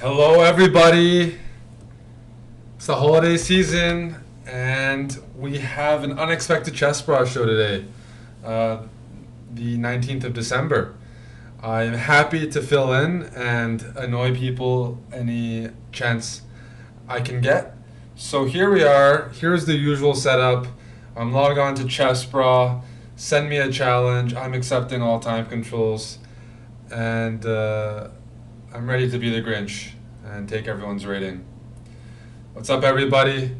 Hello, everybody. It's the holiday season, and we have an unexpected CHESSBRAH show today, the 19th of December. I'm happy to fill in and annoy people any chance I can get. So here we are. Here's the usual setup. I'm logged on to CHESSBRAH. Send me a challenge. I'm accepting all time controls, and I'm ready to be the Grinch and take everyone's rating. What's up, everybody?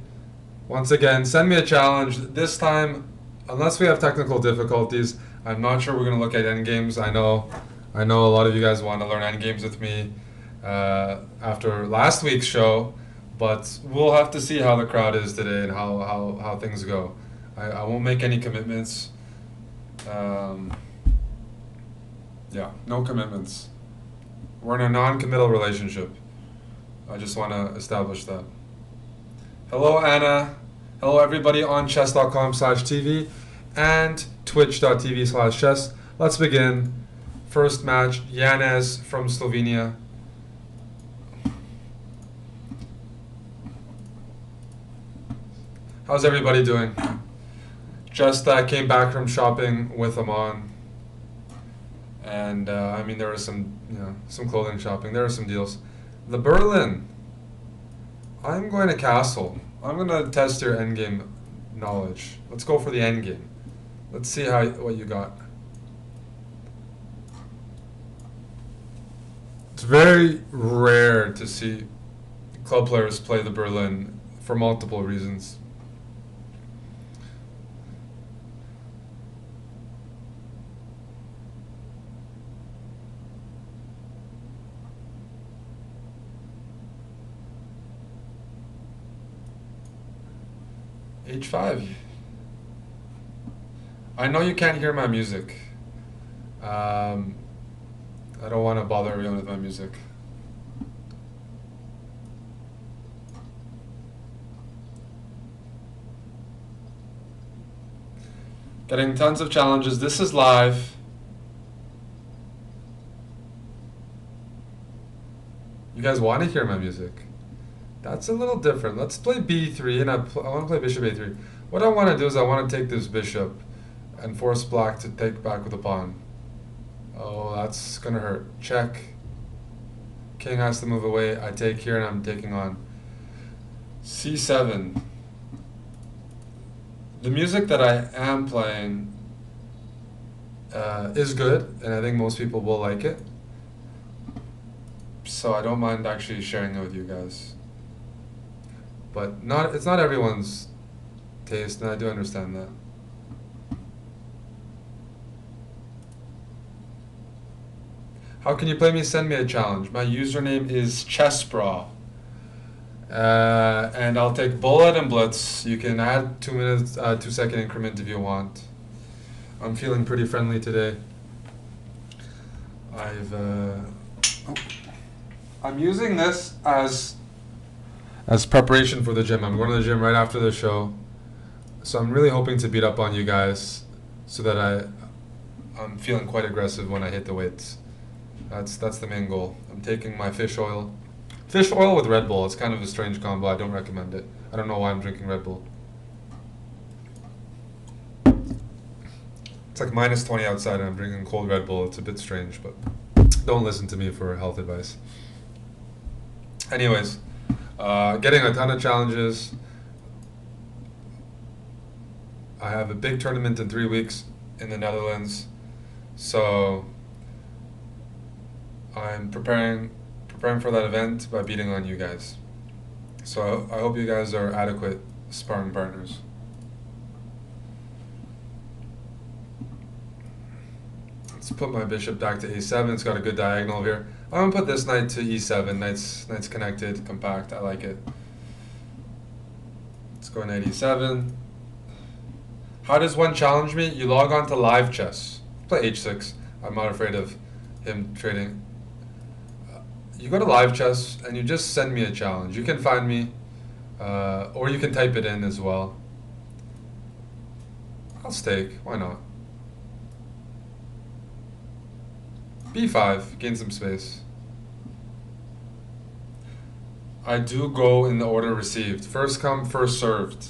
Once again, send me a challenge. This time, unless we have technical difficulties, I'm not sure we're going to look at endgames. I know a lot of you guys want to learn endgames with me after last week's show, but we'll have to see how the crowd is today and how things go. I won't make any commitments. Yeah, no commitments. We're in a non-committal relationship. I just want to establish that. Hello, Anna. Hello, everybody on chess.com/TV and twitch.tv/chess. Let's begin. First match, Janez from Slovenia. How's everybody doing? Just came back from shopping with Amon. And I mean, there was some clothing shopping. There were some deals. The Berlin. I'm going to castle. I'm going to test your endgame knowledge. Let's go for the endgame. Let's see what you got. It's very rare to see club players play the Berlin for multiple reasons. H5. I know you can't hear my music. I don't want to bother everyone with my music. Getting tons of challenges. This is live. You guys want to hear my music? That's a little different. Let's play b3, and I want to play bishop a3. What I want to do is I want to take this bishop and force black to take back with a pawn. Oh, that's going to hurt. Check. King has to move away. I take here, and I'm taking on c7. The music that I am playing is good, and I think most people will like it. So I don't mind actually sharing it with you guys. But it's not everyone's taste, and I do understand that. How can you play me? Send me a challenge. My username is CHESSBRAH. And I'll take bullet and blitz. You can add 2 minutes, 2-second increment if you want. I'm feeling pretty friendly today. I'm using this as preparation for the gym. I'm going to the gym right after the show. So I'm really hoping to beat up on you guys so that I'm feeling quite aggressive when I hit the weights. That's the main goal. I'm taking my fish oil. Fish oil with Red Bull. It's kind of a strange combo. I don't recommend it. I don't know why I'm drinking Red Bull. It's like -20 outside and I'm drinking cold Red Bull. It's a bit strange, but don't listen to me for health advice. Anyways, getting a ton of challenges. I have a big tournament in 3 weeks in the Netherlands, so I'm preparing for that event by beating on you guys. So I hope you guys are adequate sparring partners. Let's put my bishop back to a7. It's got a good diagonal here. I'm gonna put this knight to e7. Knight's connected, compact. I like it. Let's go knight e7. How does one challenge me? You log on to live chess. Play h6. I'm not afraid of him trading. You go to live chess and you just send me a challenge. You can find me, or you can type it in as well. I'll stake. Why not? b5. Gain some space. I do go in the order received. First come, first served.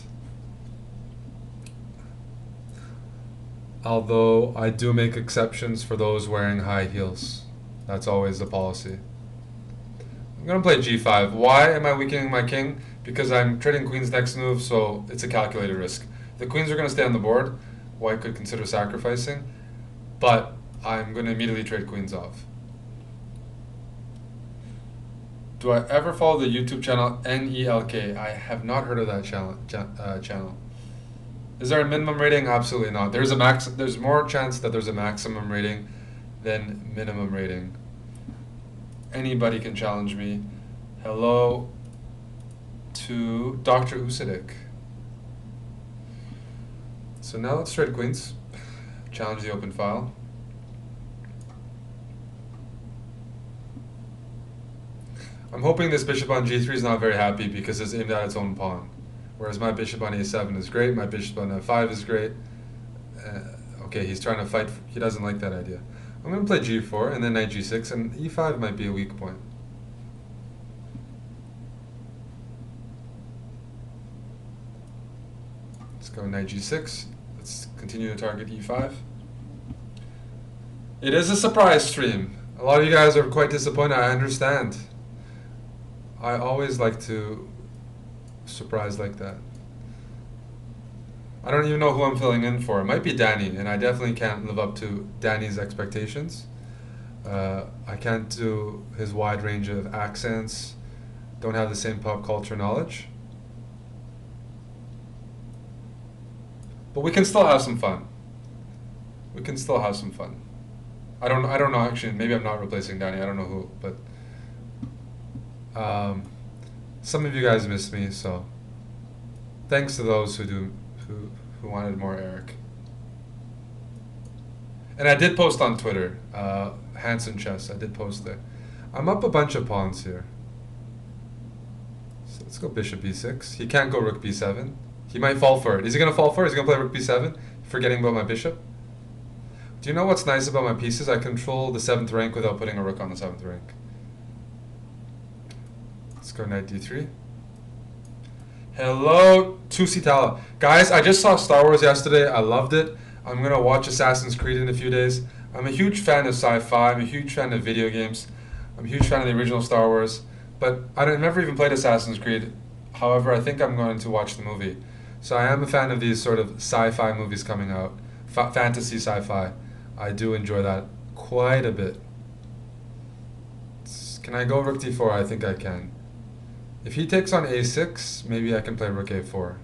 Although I do make exceptions for those wearing high heels. That's always the policy. I'm going to play g5. Why am I weakening my king? Because I'm trading queen's next move, so it's a calculated risk. The queens are going to stay on the board. White could consider sacrificing. But I'm going to immediately trade queens off. Do I ever follow the YouTube channel NELK? I have not heard of that channel. Is there a minimum rating? Absolutely not. There's more chance that there's a maximum rating than minimum rating. Anybody can challenge me. Hello to Dr. Usidik. So now let's trade queens. Challenge the open file. I'm hoping this bishop on g3 is not very happy because it's aimed at its own pawn. Whereas my bishop on a7 is great, my bishop on f5 is great. Okay, he's trying to fight, he doesn't like that idea. I'm going to play g4 and then knight g6, and e5 might be a weak point. Let's go knight g6. Let's continue to target e5. It is a surprise stream. A lot of you guys are quite disappointed, I understand. I always like to surprise like that. I don't even know who I'm filling in for. It might be Danny, and I definitely can't live up to Danny's expectations. I can't do his wide range of accents, don't have the same pop culture knowledge. But we can still have some fun. We can still have some fun. I don't know actually, maybe I'm not replacing Danny, I don't know who, but some of you guys miss me, so thanks to those who wanted more Eric. And I did post on Twitter, Hanson Chess, I did post there. I'm up a bunch of pawns here. So let's go bishop b6. He can't go rook b7. He might fall for it. Is he going to fall for it? Is he going to play rook b7, forgetting about my bishop? Do you know what's nice about my pieces? I control the 7th rank without putting a rook on the 7th rank. Let's go knight d3. Hello, Tusitala. Guys, I just saw Star Wars yesterday. I loved it. I'm going to watch Assassin's Creed in a few days. I'm a huge fan of sci-fi. I'm a huge fan of video games. I'm a huge fan of the original Star Wars. But I've never even played Assassin's Creed. However, I think I'm going to watch the movie. So I am a fan of these sort of sci-fi movies coming out. Fantasy sci-fi. I do enjoy that quite a bit. Can I go rook d4? I think I can. If he takes on a6, maybe I can play rook a4.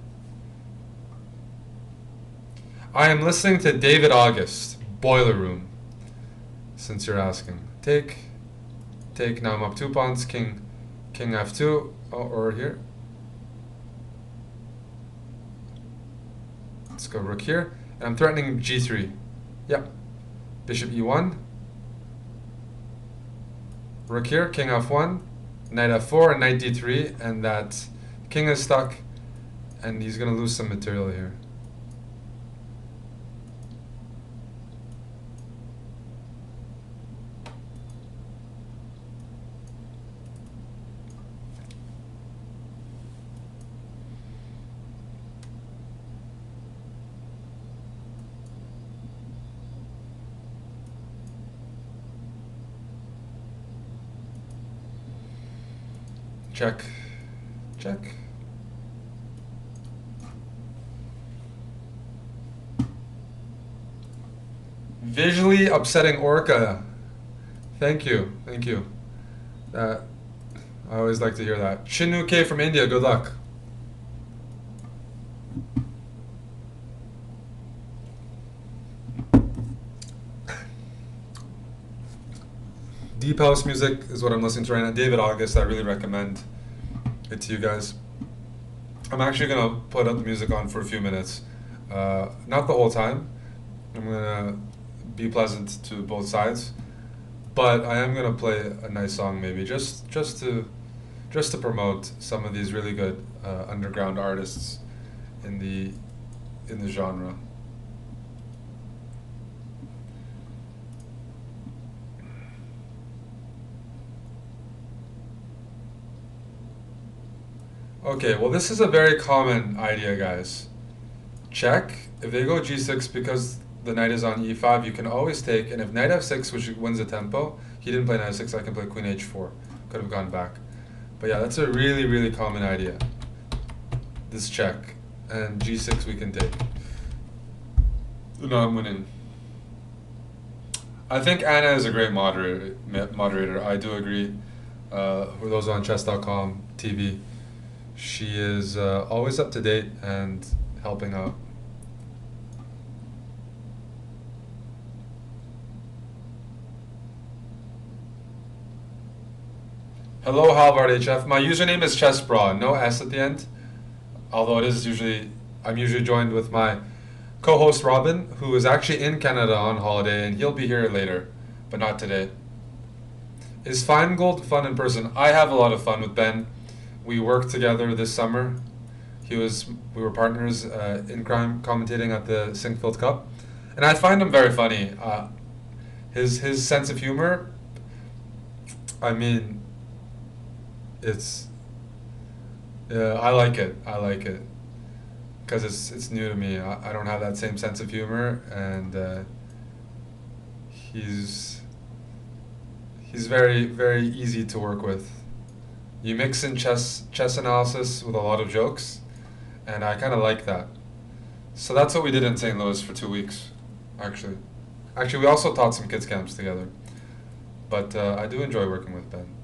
I am listening to David August, Boiler Room, since you're asking. Take. Now I'm up 2 pawns. King f2, or here. Let's go rook here. And I'm threatening g3. Yep. Bishop e1. Rook here, king f1. Knight f4 and knight d3, and that king is stuck, and he's going to lose some material here. Check. Check. Visually upsetting Orca. Thank you. Thank you. I always like to hear that. Chinu K from India, good luck. Deep house music is what I'm listening to right now. David August, I really recommend it to you guys. I'm actually going to put up the music on for a few minutes. Not the whole time. I'm going to be pleasant to both sides. But I am going to play a nice song maybe, just to promote some of these really good underground artists in the genre. Okay, well this is a very common idea, guys. Check. If they go g6 because the knight is on e5, you can always take, and if knight f6, which wins the tempo, he didn't play knight f6, I can play queen h4. Could have gone back. But yeah, that's a really, really common idea. This check. And g6 we can take. No, I'm winning. I think Anna is a great moderator. I do agree. For those on chess.com TV, she is always up to date and helping out. Hello, Halvard HF. My username is CHESSBRAH, no S at the end. Although it is usually, I'm usually joined with my co-host Robin, who is actually in Canada on holiday, and he'll be here later, but not today. Is Feingold fun in person? I have a lot of fun with Ben. We worked together this summer. We were partners in crime, commentating at the Sinkfield Cup, and I find him very funny. His sense of humor, I mean, I like it. I like it because it's new to me. I don't have that same sense of humor, and he's very, very easy to work with. You mix in chess analysis with a lot of jokes, and I kind of like that. So that's what we did in St. Louis for 2 weeks, actually. Actually, we also taught some kids camps together. But I do enjoy working with Ben.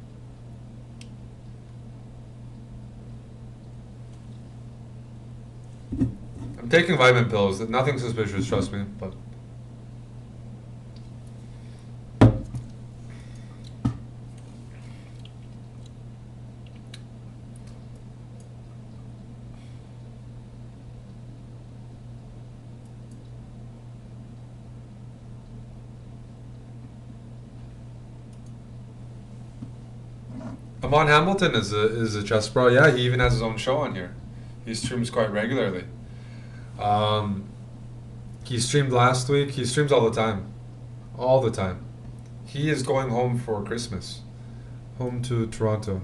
I'm taking vitamin pills. Nothing suspicious, trust me. But Amon Hamilton is a chess bro. Yeah, he even has his own show on here. He streams quite regularly. He streamed last week. He streams all the time. All the time. He is going home for Christmas. Home to Toronto.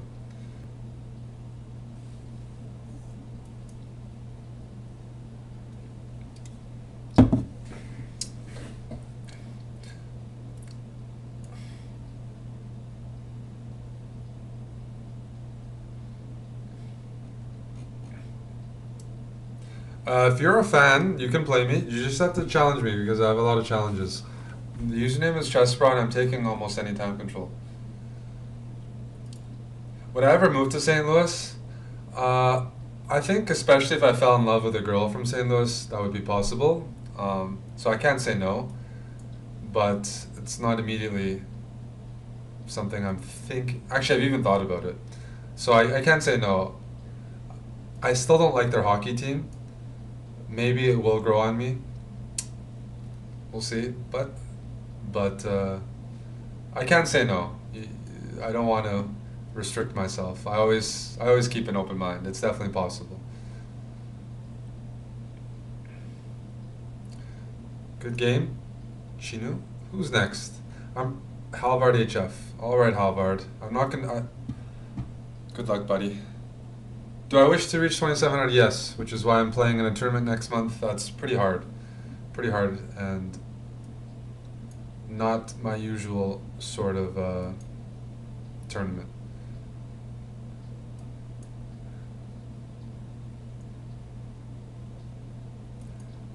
If you're a fan, you can play me. You just have to challenge me because I have a lot of challenges. The username is CHESSBRAH and I'm taking almost any time control. Would I ever move to St. Louis? I think especially if I fell in love with a girl from St. Louis, that would be possible. So I can't say no, but it's not immediately something I'm thinking. Actually, I've even thought about it. So I can't say no. I still don't like their hockey team. Maybe it will grow on me. We'll see. But I can't say no. I don't want to restrict myself. I always keep an open mind. It's definitely possible. Good game. Chinu. Who's next? I'm Halvard HF. All right, Halvard. I'm not gonna. Good luck, buddy. Do I wish to reach 2700? Yes, which is why I'm playing in a tournament next month. That's pretty hard. Pretty hard, and not my usual sort of tournament.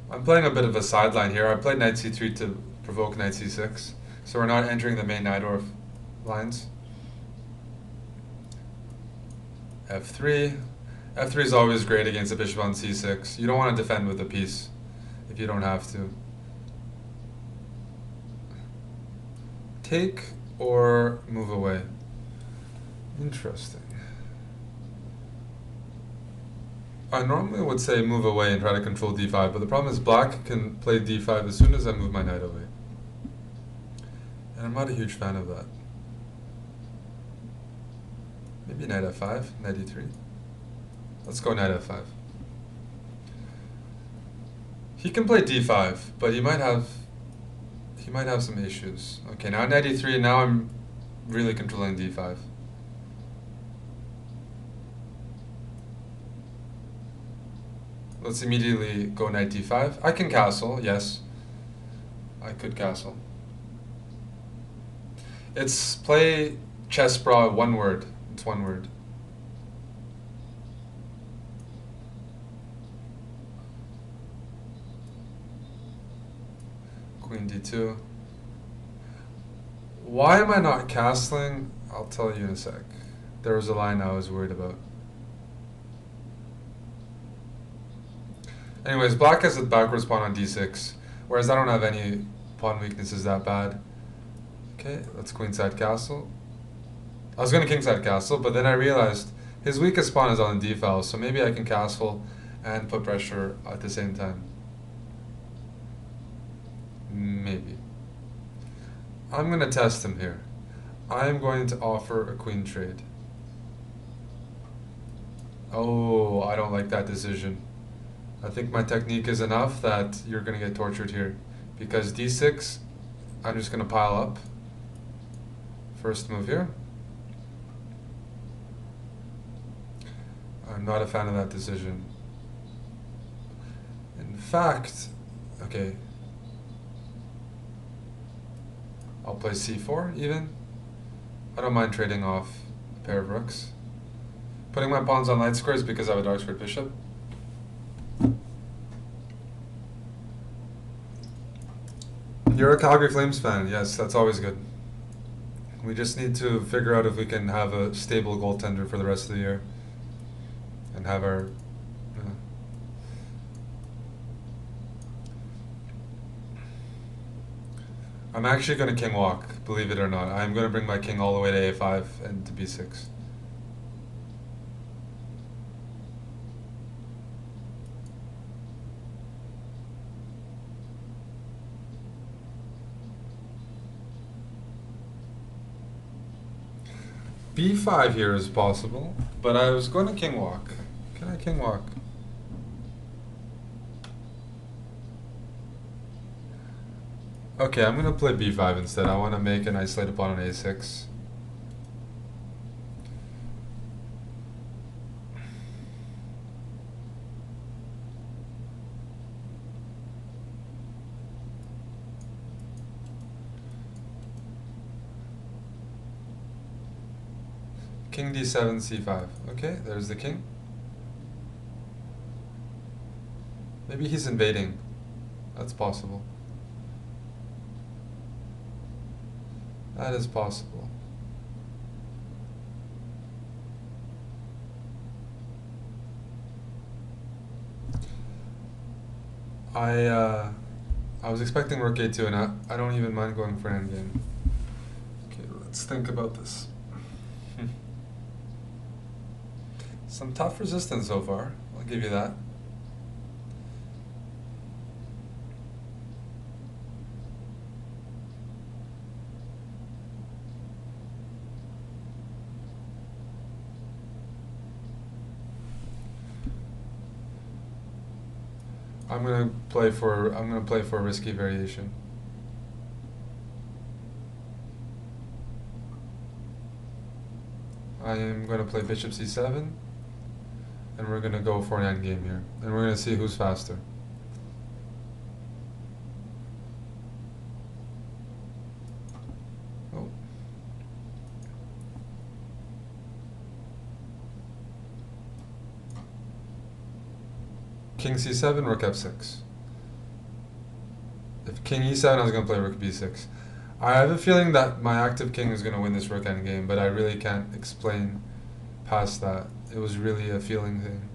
I'm playing a bit of a sideline here. I played knight c3 to provoke knight c6, so we're not entering the main Najdorf lines. f3. f3 is always great against a bishop on c6. You don't want to defend with a piece if you don't have to. Take or move away. Interesting. I normally would say move away and try to control d5, but the problem is black can play d5 as soon as I move my knight away. And I'm not a huge fan of that. Maybe knight f5, knight e3. Let's go knight f5. He can play d5, but he might have some issues. Okay, now knight e3, now I'm really controlling d5. let's immediately go knight d5. I can castle, yes. I could castle. It's play CHESSBRAH, one word. It's one word. Queen d2. Why am I not castling? I'll tell you in a sec. There was a line I was worried about. Anyways, black has a backwards pawn on d6, whereas I don't have any pawn weaknesses that bad. Okay, let's queenside castle. I was going to kingside castle, but then I realized his weakest pawn is on the d file, so maybe I can castle and put pressure at the same time. Maybe. I'm going to test him here. I'm going to offer a queen trade. Oh, I don't like that decision. I think my technique is enough that you're going to get tortured here. Because d6, I'm just going to pile up. First move here. I'm not a fan of that decision. In fact, okay. I'll play c4 even. I don't mind trading off a pair of rooks. Putting my pawns on light squares because I have a dark squared bishop. You're a Calgary Flames fan. Yes, that's always good. We just need to figure out if we can have a stable goaltender for the rest of the year. And have our... I'm actually going to king walk, believe it or not. I'm going to bring my king all the way to a5 and to b6. b5 here is possible, but I was going to king walk. Can I king walk? Okay, I'm going to play b5 instead. I want to make an isolated pawn on a6. King d7, c5. Okay, there's the king. Maybe he's invading. That's possible. That is possible. I was expecting rook a2, and I don't even mind going for an endgame. Okay, let's think about this. Some tough resistance so far, I'll give you that. I'm gonna play for a risky variation. I am gonna play bishop c7, and we're gonna go for an endgame here, and we're gonna see who's faster. Oh. King c7, rook f6. If king e7, I was going to play rook b6. I have a feeling that my active king is going to win this rook endgame, but I really can't explain past that. It was really a feeling thing.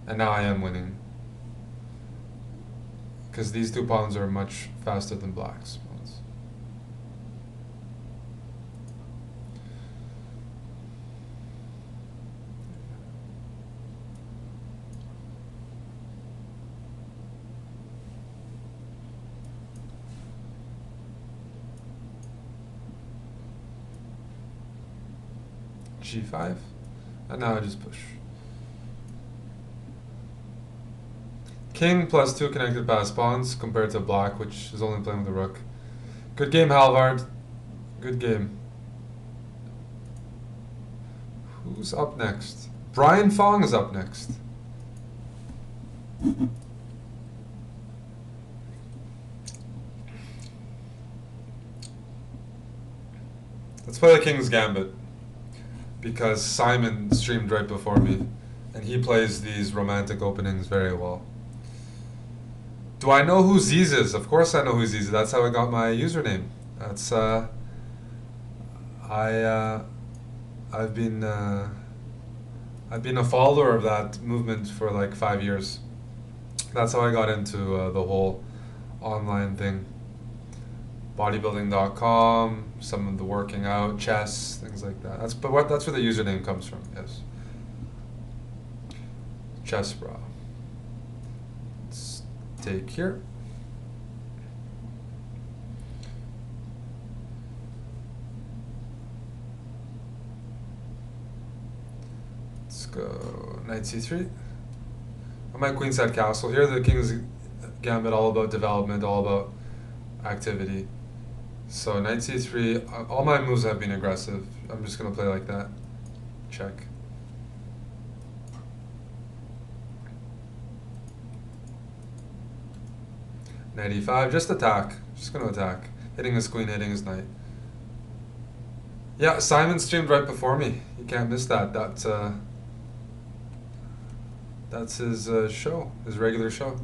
And now I am winning. Because these two pawns are much faster than black's pawns. g5, and now I just push. King plus 2 connected pass pawns compared to black, which is only playing with a rook. Good game, Halvard. Good game. Who's up next? Brian Fong is up next. Let's play the King's Gambit, because Simon streamed right before me, and he plays these romantic openings very well. Do I know who Ziz is? Of course I know who Ziz is. That's how I got my username. That's I've been a follower of that movement for like 5 years. That's how I got into the whole online thing. Bodybuilding.com, some of the working out, chess, things like that. That's where the username comes from. Yes. CHESSBRAH. Let's take here. Let's go knight c3. On my queenside castle. Here the King's Gambit, all about development, all about activity. So knight c3, all my moves have been aggressive. I'm just going to play like that. Check. Knight e5, just attack. Just going to attack. Hitting his queen, hitting his knight. Yeah, Simon streamed right before me. You can't miss that. That's his show, his regular show.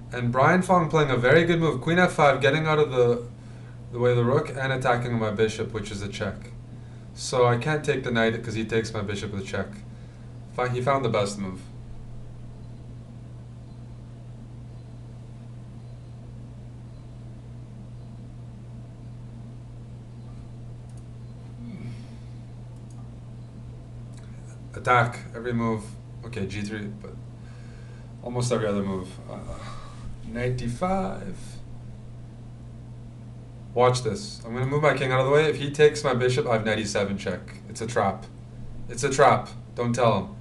And Brian Fong playing a very good move. Queen f5, getting out of the way of the rook and attacking my bishop, which is a check. So I can't take the knight because he takes my bishop with a check. He found the best move. Attack, every move. Okay, g3, but almost every other move. Knight d5. Watch this. I'm going to move my king out of the way. If he takes my bishop, I have knight e7 check. It's a trap. It's a trap. Don't tell him.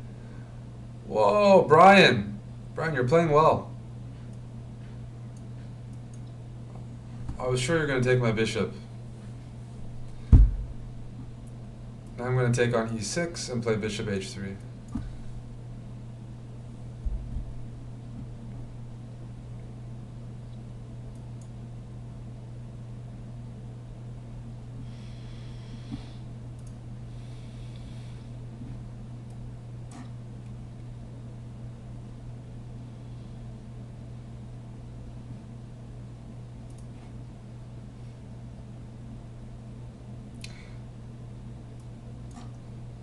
Whoa, Brian. Brian, you're playing well. I was sure you're going to take my bishop. Now I'm going to take on e6 and play bishop h3.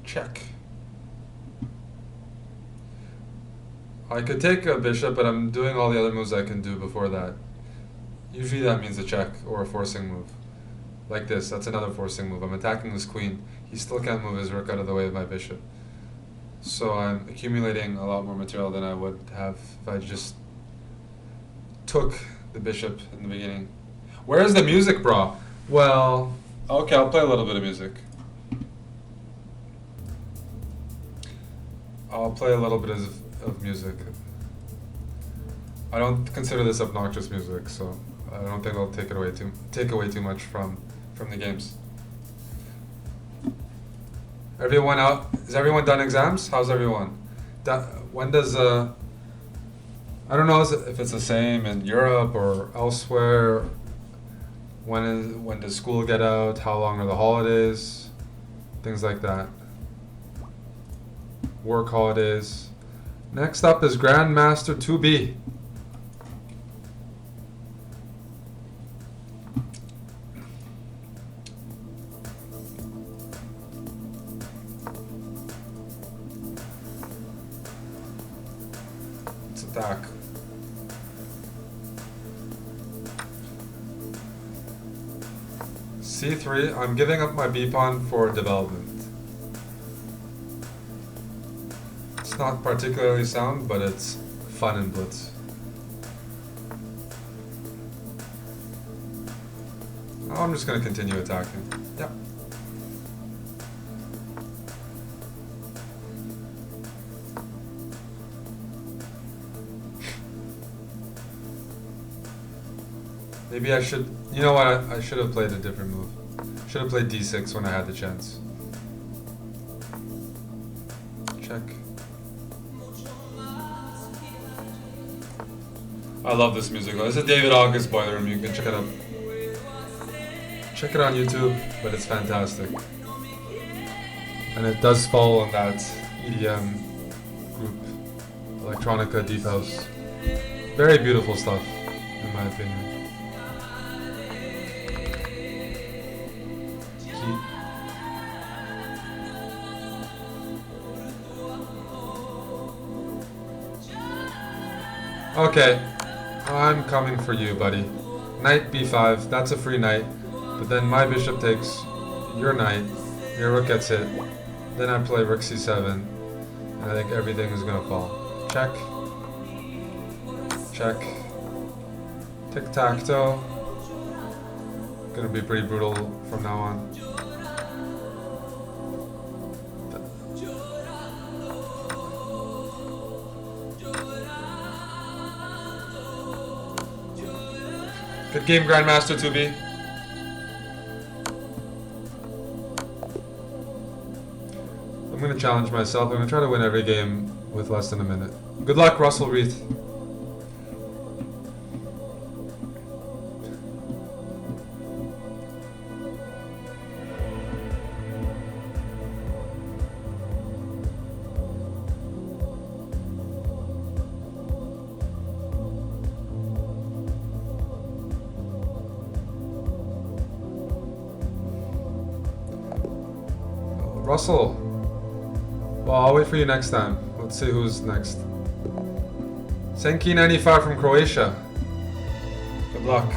Check. I could take a bishop, but I'm doing all the other moves I can do before that. Usually that means a check or a forcing move. Like this, that's another forcing move. I'm attacking his queen. He still can't move his rook out of the way of my bishop. So I'm accumulating a lot more material than I would have if I just took the bishop in the beginning. Where's the music, bro? Well, okay, I'll play a little bit of music. I'll play a little bit of music. I don't consider this obnoxious music, so I don't think I'll take away too much from the games. Everyone out? Is everyone done exams? How's everyone? When does I don't know if it's the same in Europe or elsewhere. When does school get out? How long are the holidays? Things like that. Work holidays. Next up is Grandmaster 2B. Let's attack. C3. I'm giving up my B pawn for development. It's not particularly sound, but it's fun in blitz. I'm just going to continue attacking. Yep. Maybe I should, you know what, I should have played a different move. Should have played d6 when I had the chance. Check. I love this music. This is David August Boiler Room. You can check it out. Check it on YouTube, but it's fantastic. And it does fall on that EDM group, Electronica Deep House. Very beautiful stuff, in my opinion. Okay, I'm coming for you, buddy. Knight b5, that's a free knight. But then my bishop takes your knight, your rook gets hit. Then I play rook c7, and I think everything is gonna fall. Check. Check. Tic-tac-toe. Gonna be pretty brutal from now on. Good game, Grandmaster 2B. I'm going to challenge myself. I'm going to try to win every game with less than a minute. Good luck, Russell Reith. Russell. Well, I'll wait for you next time. Let's see who's next. Senki95 from Croatia. Good luck.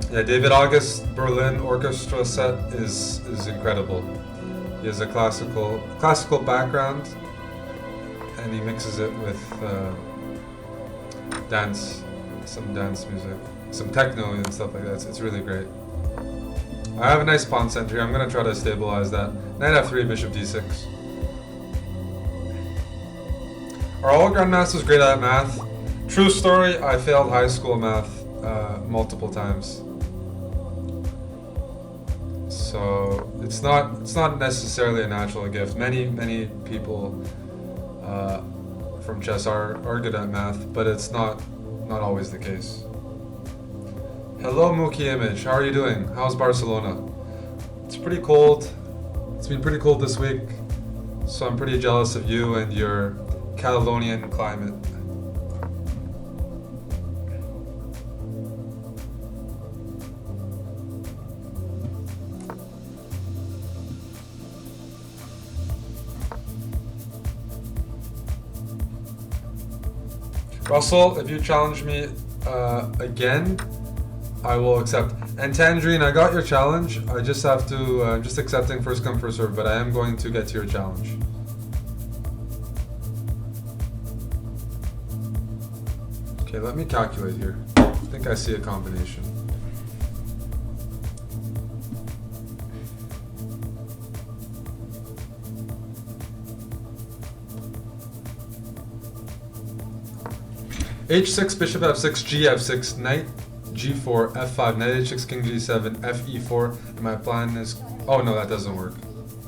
Yeah, David August Berlin Orchestra set is incredible. He has a classical background, and he mixes it with dance. Some dance music, some techno and stuff like that. It's really great. I have a nice pawn center here. I'm going to try to stabilize that. Knight f3, bishop d6. Are all Grandmasters great at math? True story, I failed high school math multiple times. So it's not necessarily a natural gift. Many people from chess are good at math, but it's not always the case. Hello Mookie Image, how are you doing? How's Barcelona? It's pretty cold. It's been pretty cold this week, so I'm pretty jealous of you and your Catalonian climate. Russell, if you challenge me again, I will accept. And Tangerine, I got your challenge. I just have to, I'm just accepting first come first serve, but I am going to get to your challenge. Okay, let me calculate here. I think I see a combination. H6, bishop f6, g f6, knight g4, f5, knight h6, king g7, fe4, and my plan is... Oh no, that doesn't work.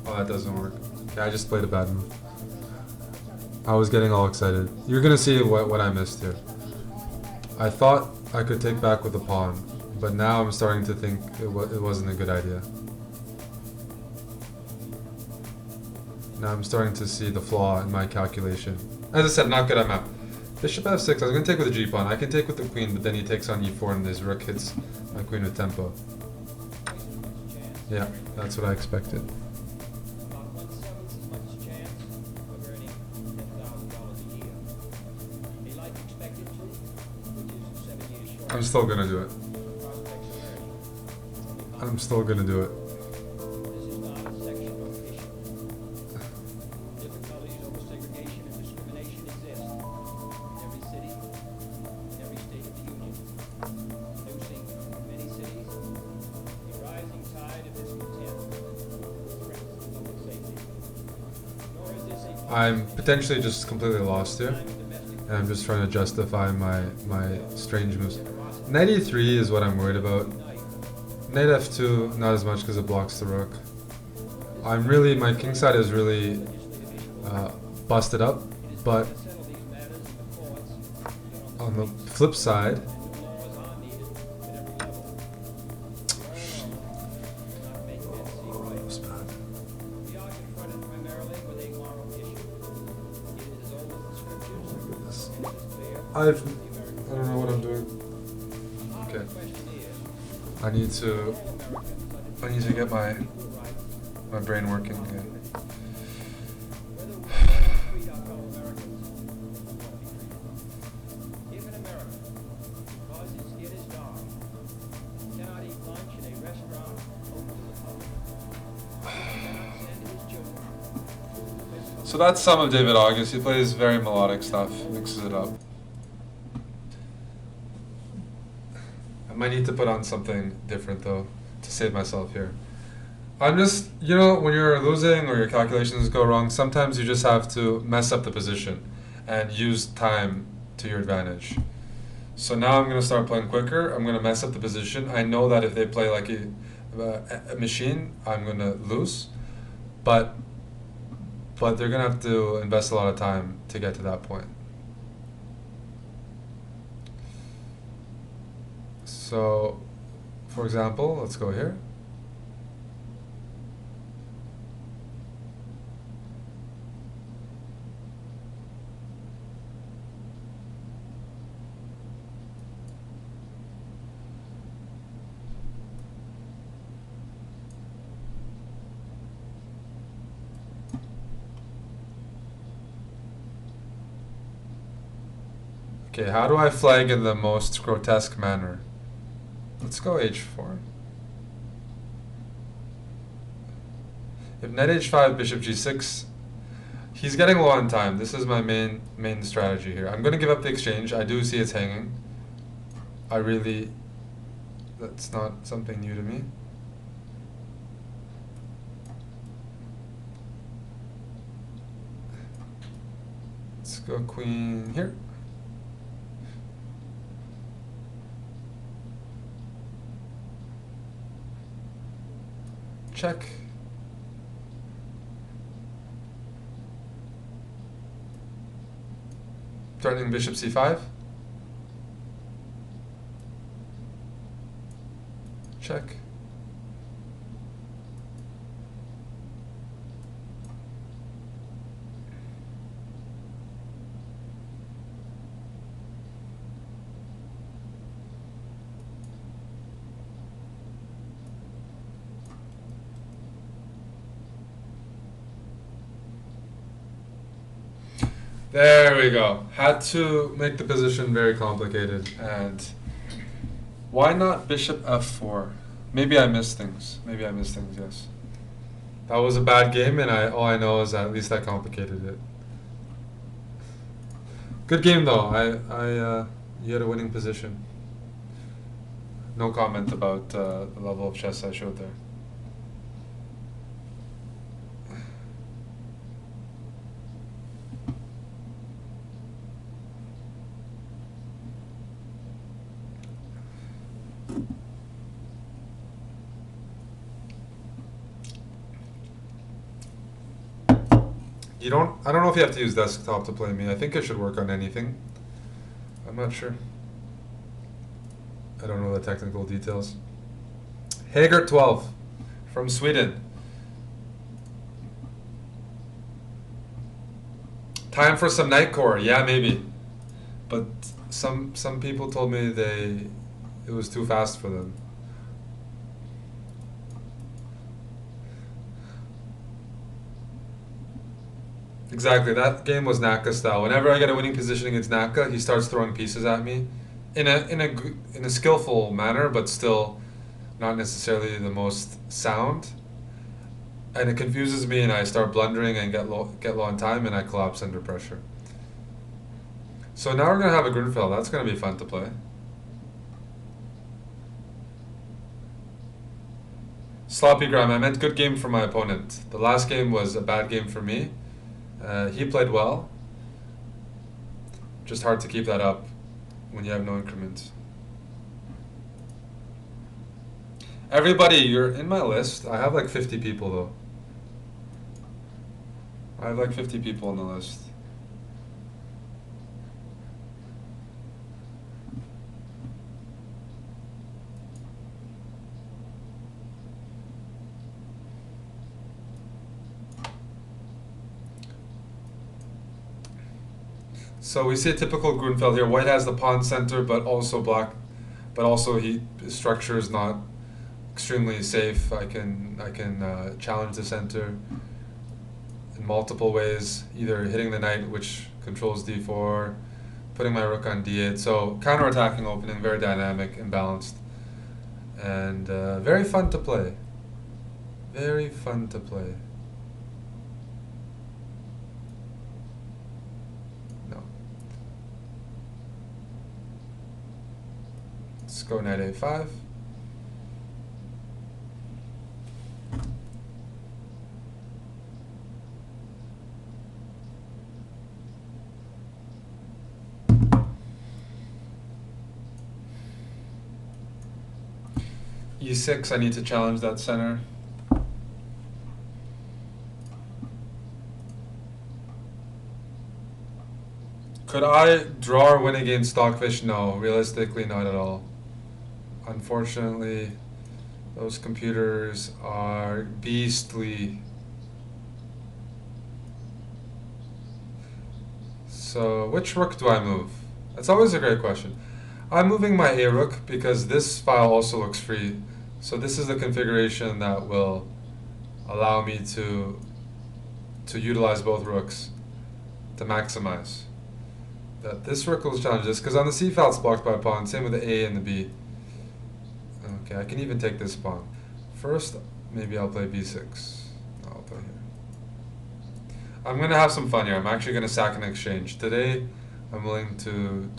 Oh, that doesn't work. Yeah, I just played a bad move. I was getting all excited. You're gonna see what I missed here. I thought I could take back with the pawn, but now I'm starting to think it wasn't a good idea. Now I'm starting to see the flaw in my calculation. As I said, not good at map. Bishop f6, I was going to take with the g-pawn. I can take with the queen, but then he takes on e4 and his rook hits my queen with tempo. Yeah, that's what I expected. I'm still going to do it. I'm still going to do it. I'm potentially just completely lost here. and I'm just trying to justify my strange moves. Knight e3 is what I'm worried about. Knight f2, not as much because it blocks the rook. My king side is really busted up, but on the flip side, I don't know what I'm doing. Okay. I need to get my brain working again. So that's some of David August. He plays very melodic stuff, mixes it up. I might need to put on something different though to save myself here. I'm just, when you're losing or your calculations go wrong, sometimes you just have to mess up the position and use time to your advantage. So now I'm going to start playing quicker. I'm going to mess up the position. I know that if they play like a machine, I'm going to lose. But they're going to have to invest a lot of time to get to that point. So, for example, let's go here. Okay, how do I flag in the most grotesque manner? Let's go h4. If knight h5, bishop g6, he's getting low on time. This is my main strategy here. I'm going to give up the exchange. I do see it's hanging. That's not something new to me. Let's go queen here. Check. Threatening bishop c5. Check. There we go. Had to make the position very complicated. And why not bishop f4? Maybe I missed things. Yes. That was a bad game, and all I know is that at least I complicated it. Good game though. You had a winning position. No comment about the level of chess I showed there. I don't know if you have to use desktop to play me. I think it should work on anything. I'm not sure. I don't know the technical details. Hager 12 from Sweden. Time for some night core. Yeah, maybe. But some people told me it was too fast for them. Exactly, that game was Naka style. Whenever I get a winning position against Naka, he starts throwing pieces at me in a skillful manner, but still not necessarily the most sound. And it confuses me, and I start blundering and get low on time, and I collapse under pressure. So now we're gonna have a Grunfeld. That's gonna be fun to play. Sloppy Graham. I meant good game for my opponent. The last game was a bad game for me. He played well. Just hard to keep that up when you have no increment. Everybody, you're in my list. I have like 50 people though. I have like 50 people on the list. So we see a typical Grunfeld here. White has the pawn center, but also black, but also his structure is not extremely safe. I can challenge the center in multiple ways, either hitting the knight, which controls d4, putting my rook on d8. So counterattacking opening, very dynamic and balanced, and very fun to play. Very fun to play. No. Let's go knight a5. e6, I need to challenge that center. Could I draw or win against Stockfish? No, realistically not at all. Unfortunately, those computers are beastly. So which rook do I move? That's always a great question. I'm moving my A rook because this file also looks free. So this is the configuration that will allow me to utilize both rooks to maximize. That this rook will challenge this because on the C file it's blocked by a pawn. Same with the A and the B. Okay, I can even take this pawn. First, maybe I'll play B6. No, I'll play here. I'm going to have some fun here. I'm actually going to sack an exchange. Today, I'm willing to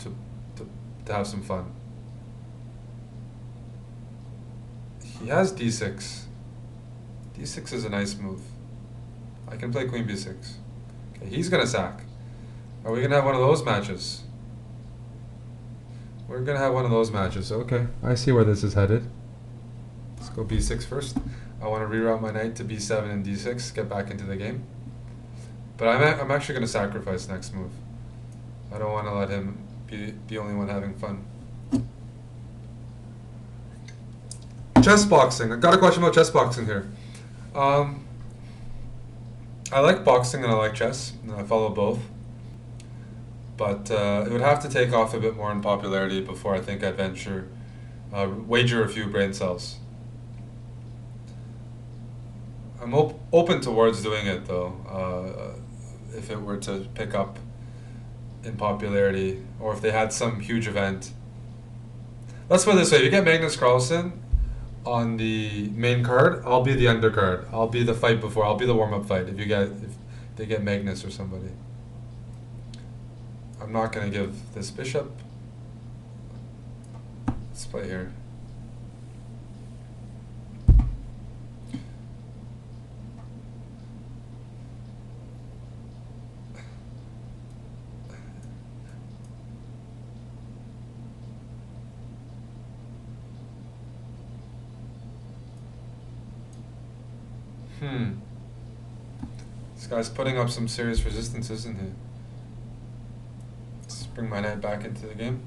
have some fun. He has d6. d6 is a nice move. I can play queen b6. Okay, he's going to sack. Are we going to have one of those matches? We're going to have one of those matches. Okay, I see where this is headed. Let's go b6 first. I want to reroute my knight to b7 and d6, get back into the game. But I'm actually going to sacrifice next move. I don't want to let him be the only one having fun. Chess boxing. I got a question about chess boxing here. I like boxing and I like chess, and I follow both. But it would have to take off a bit more in popularity before I think I'd venture, wager a few brain cells. I'm open towards doing it though, if it were to pick up in popularity, or if they had some huge event. Let's put it this way, if you get Magnus Carlsen on the main card, I'll be the undercard. I'll be the fight before, I'll be the warm-up fight if they get Magnus or somebody. I'm not going to give this bishop. Let's play here. This guy's putting up some serious resistance, isn't he? Let's bring my knight back into the game.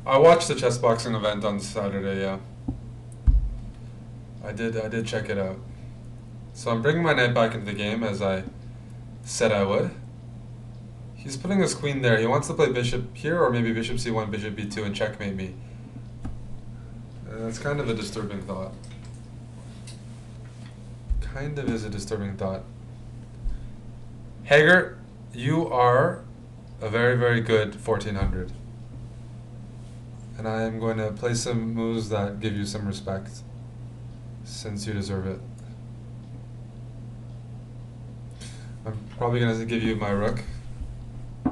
I watched the chess boxing event on Saturday, yeah. I did check it out. So I'm bringing my knight back into the game as I said I would. He's putting his queen there. He wants to play bishop here, or maybe bishop c1, bishop b2, and checkmate me. That's kind of a disturbing thought. Kind of is a disturbing thought. Hager, you are a very, very good 1400. And I am going to play some moves that give you some respect, since you deserve it. I'm probably going to give you my rook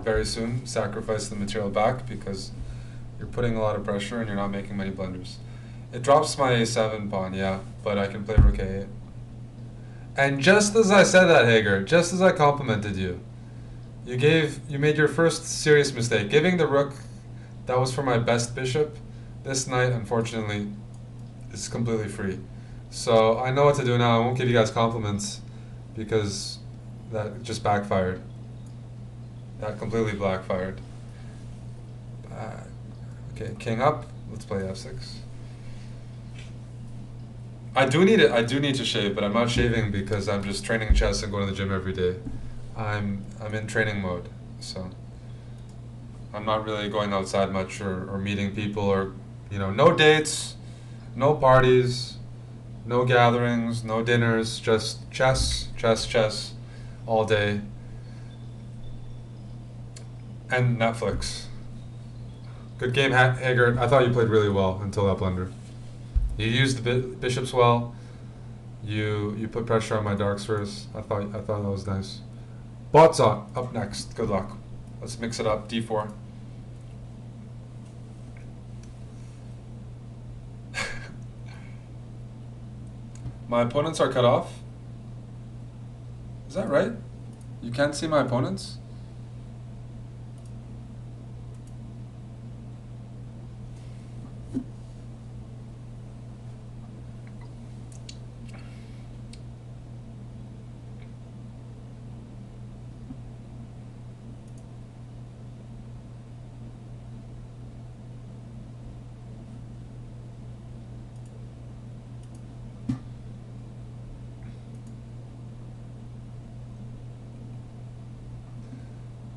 very soon, sacrifice the material back because you're putting a lot of pressure and you're not making many blunders. It drops my a7 pawn, yeah, but I can play rook a8. And just as I said that, Hager, just as I complimented you, you made your first serious mistake. Giving the rook, that was for my best bishop. This knight, unfortunately, is completely free. So I know what to do now. I won't give you guys compliments because that just backfired. That completely backfired. Okay, king up. Let's play f6. I do need to shave, but I'm not shaving because I'm just training chess and going to the gym every day. I'm in training mode, so I'm not really going outside much or meeting people or no dates, no parties, no gatherings, no dinners, just chess all day. And Netflix. Good game, Hager. I thought you played really well until that blunder. You used the bishops well. You put pressure on my dark squares. I thought that was nice. Botza up next. Good luck. Let's mix it up. D4. My opponents are cut off. Is that right? You can't see my opponents?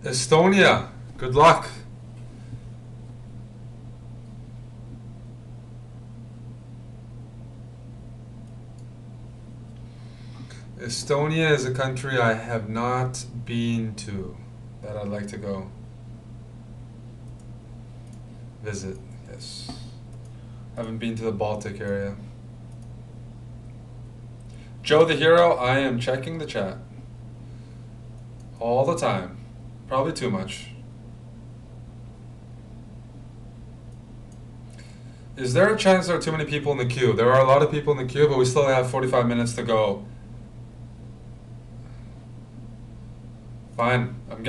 Estonia, good luck. Estonia is a country I have not been to that I'd like to go visit. Yes. Haven't been to the Baltic area. Joe the Hero, I am checking the chat all the time. Probably too much. Is there a chance there are too many people in the queue? There are a lot of people in the queue, but we still have 45 minutes to go. Fine. I'm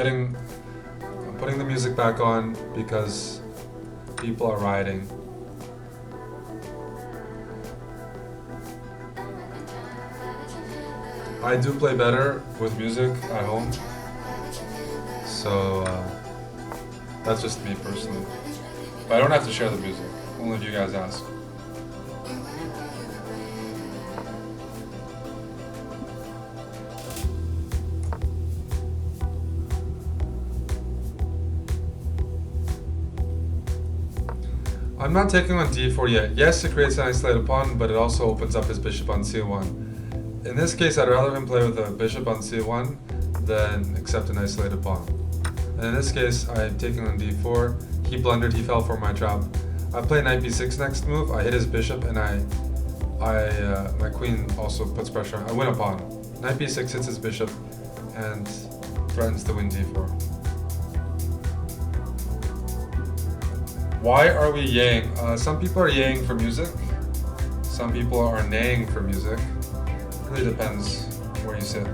putting the music back on because people are rioting. I do play better with music at home. So that's just me personally. But I don't have to share the music, only if you guys ask. I'm not taking on d4 yet. Yes, it creates an isolated pawn, but it also opens up his bishop on c1. In this case, I'd rather him play with a bishop on c1 than accept an isolated pawn. And in this case, I'm taking on d4. He blundered, he fell for my trap. I play knight b6 next move. I hit his bishop, and my queen also puts pressure on. I win a pawn. Knight b6 hits his bishop and threatens to win d4. Why are we yaying? Some people are yaying for music. Some people are neighing for music. It really depends where you sit.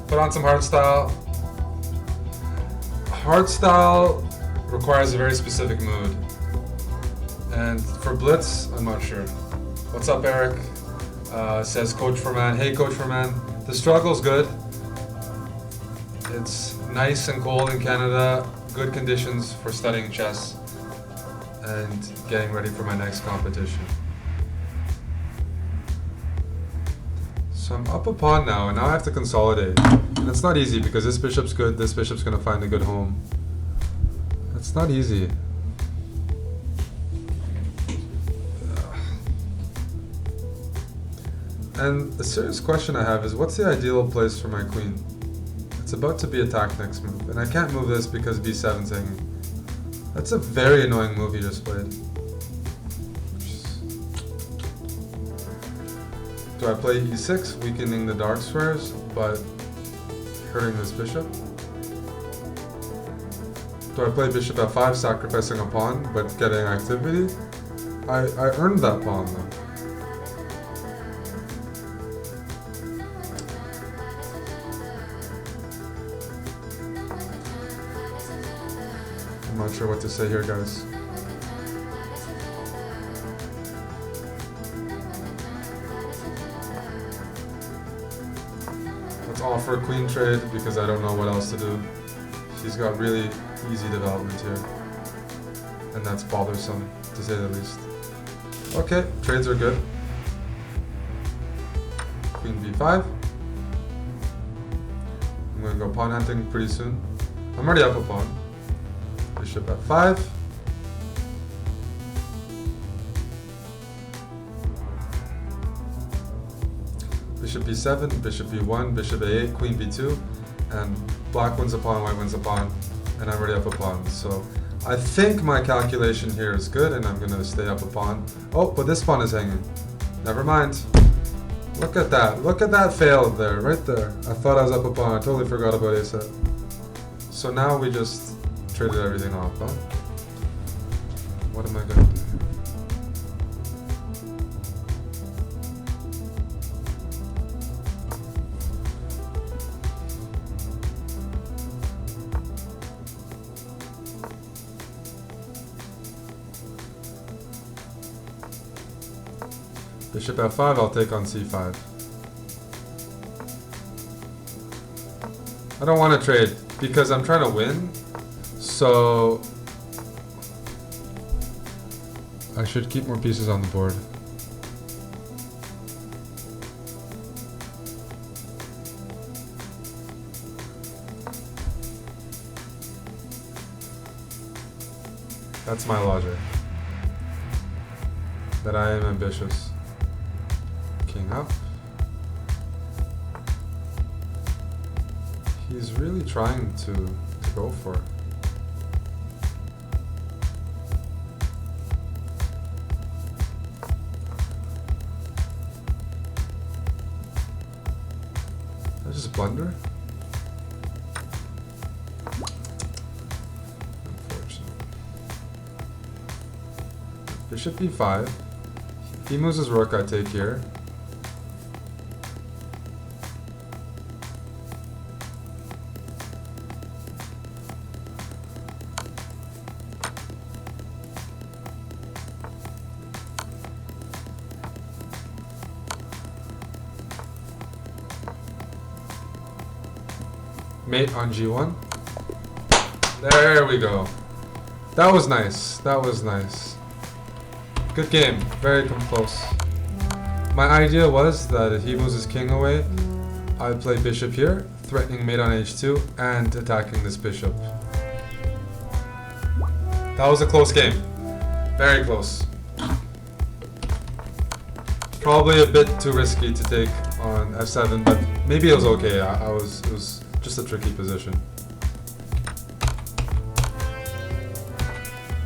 Put on some hardstyle. Hardstyle requires a very specific mood. And for blitz, I'm not sure. What's up, Eric? Says Coach for Man. Hey, Coach for Man. The struggle's good. It's nice and cold in Canada. Good conditions for studying chess and getting ready for my next competition. So I'm up a pawn now, and now I have to consolidate. And it's not easy because this bishop's good, this bishop's going to find a good home. It's not easy. And the serious question I have is, what's the ideal place for my queen? It's about to be attacked next move, and I can't move this because b7's hanging. That's a very annoying move he just played. Do I play e6, weakening the dark squares, but hurting this bishop? Do I play bishop f5, sacrificing a pawn, but getting activity? I earned that pawn though. I'm not sure what to say here, guys. Let's offer a queen trade because I don't know what else to do. She's got really easy development here. And that's bothersome, to say the least. Okay, trades are good. Queen b5. I'm going to go pawn hunting pretty soon. I'm already up a pawn. Bishop f5. Bishop b7, bishop b1, bishop a8, queen b2, and black wins a pawn, white wins a pawn, and I'm already up a pawn. So I think my calculation here is good, and I'm going to stay up a pawn. Oh, but this pawn is hanging. Never mind. Look at that. Look at that fail there, right there. I thought I was up a pawn. I totally forgot about a set. So now we just traded everything off, huh? What am I going to do? Bishop f5, I'll take on c5. I don't want to trade because I'm trying to win, so I should keep more pieces on the board. That's my logic. That I am ambitious. King up. He's really trying to go for it. Did I just blunder? Unfortunate. Bishop b5. If he moves his rook, I take here. Mate on g1. There we go. That was nice. That was nice. Good game. Very close. My idea was that if he moves his king away, I'd play bishop here, threatening mate on h2 and attacking this bishop. That was a close game. Very close. Probably a bit too risky to take on f7, but maybe it was okay. It was just a tricky position.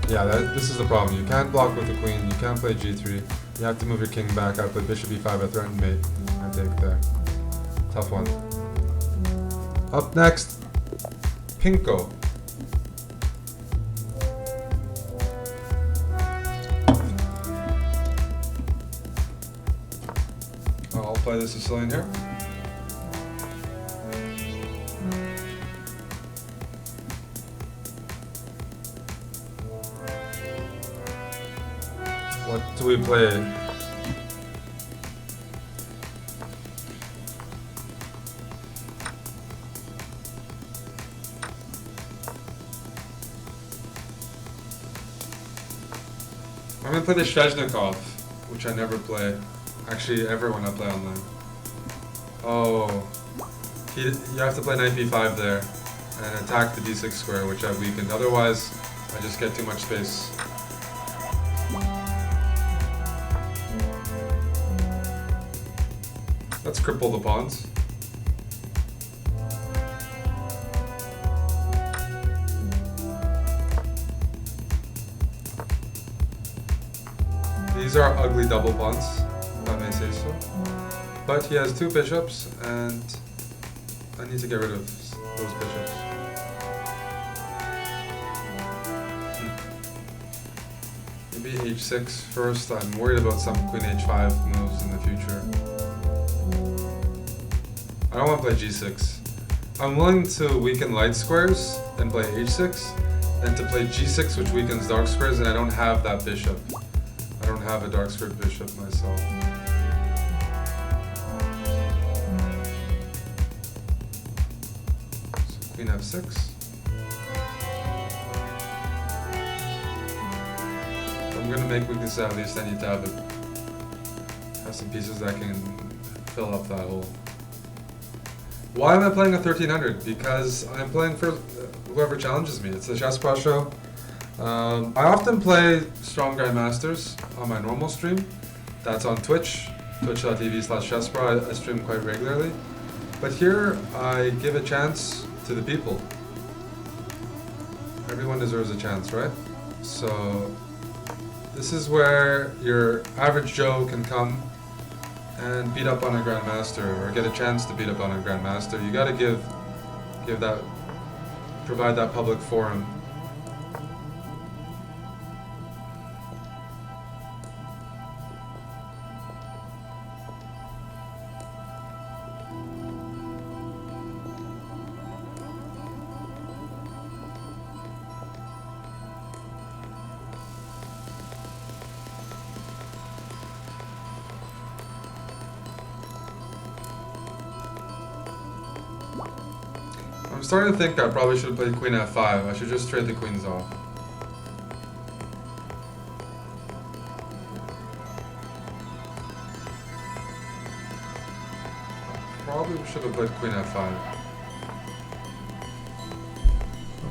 Yeah, this is the problem. You can't block with the queen, you can't play g3. You have to move your king back. I play bishop e5, I threaten mate. I take there. Tough one. Up next, Pinko. I'll play the Sicilian here. What do we play? I'm gonna play the Shvezhnikov, which I never play. Actually, ever when I play online. Oh, you have to play knight b5 there and attack the d6 square, which I've weakened. Otherwise, I just get too much space. Let's cripple the pawns. These are ugly double pawns, if I may say so. But he has two bishops, and I need to get rid of those bishops. Maybe h6 first. I'm worried about some queen h5 moves in the future. I don't want to play g6. I'm willing to weaken light squares and play h6, and to play g6, which weakens dark squares, and I don't have that bishop. I don't have a dark squared bishop myself. So queen f6. If I'm gonna make weaknesses, at least I need to have some pieces that can fill up that hole. Why am I playing a 1300? Because I'm playing for whoever challenges me. It's the CHESSBRAH Show. I often play strong grandmasters on my normal stream. That's on Twitch, twitch.tv/CHESSBRAH. I stream quite regularly. But here I give a chance to the people. Everyone deserves a chance, right? So this is where your average Joe can come and beat up on a grandmaster, or get a chance to beat up on a grandmaster. You gotta provide that public forum. I'm starting to think I probably should have played queen f5. I should just trade the queens off. Probably should have played queen f5.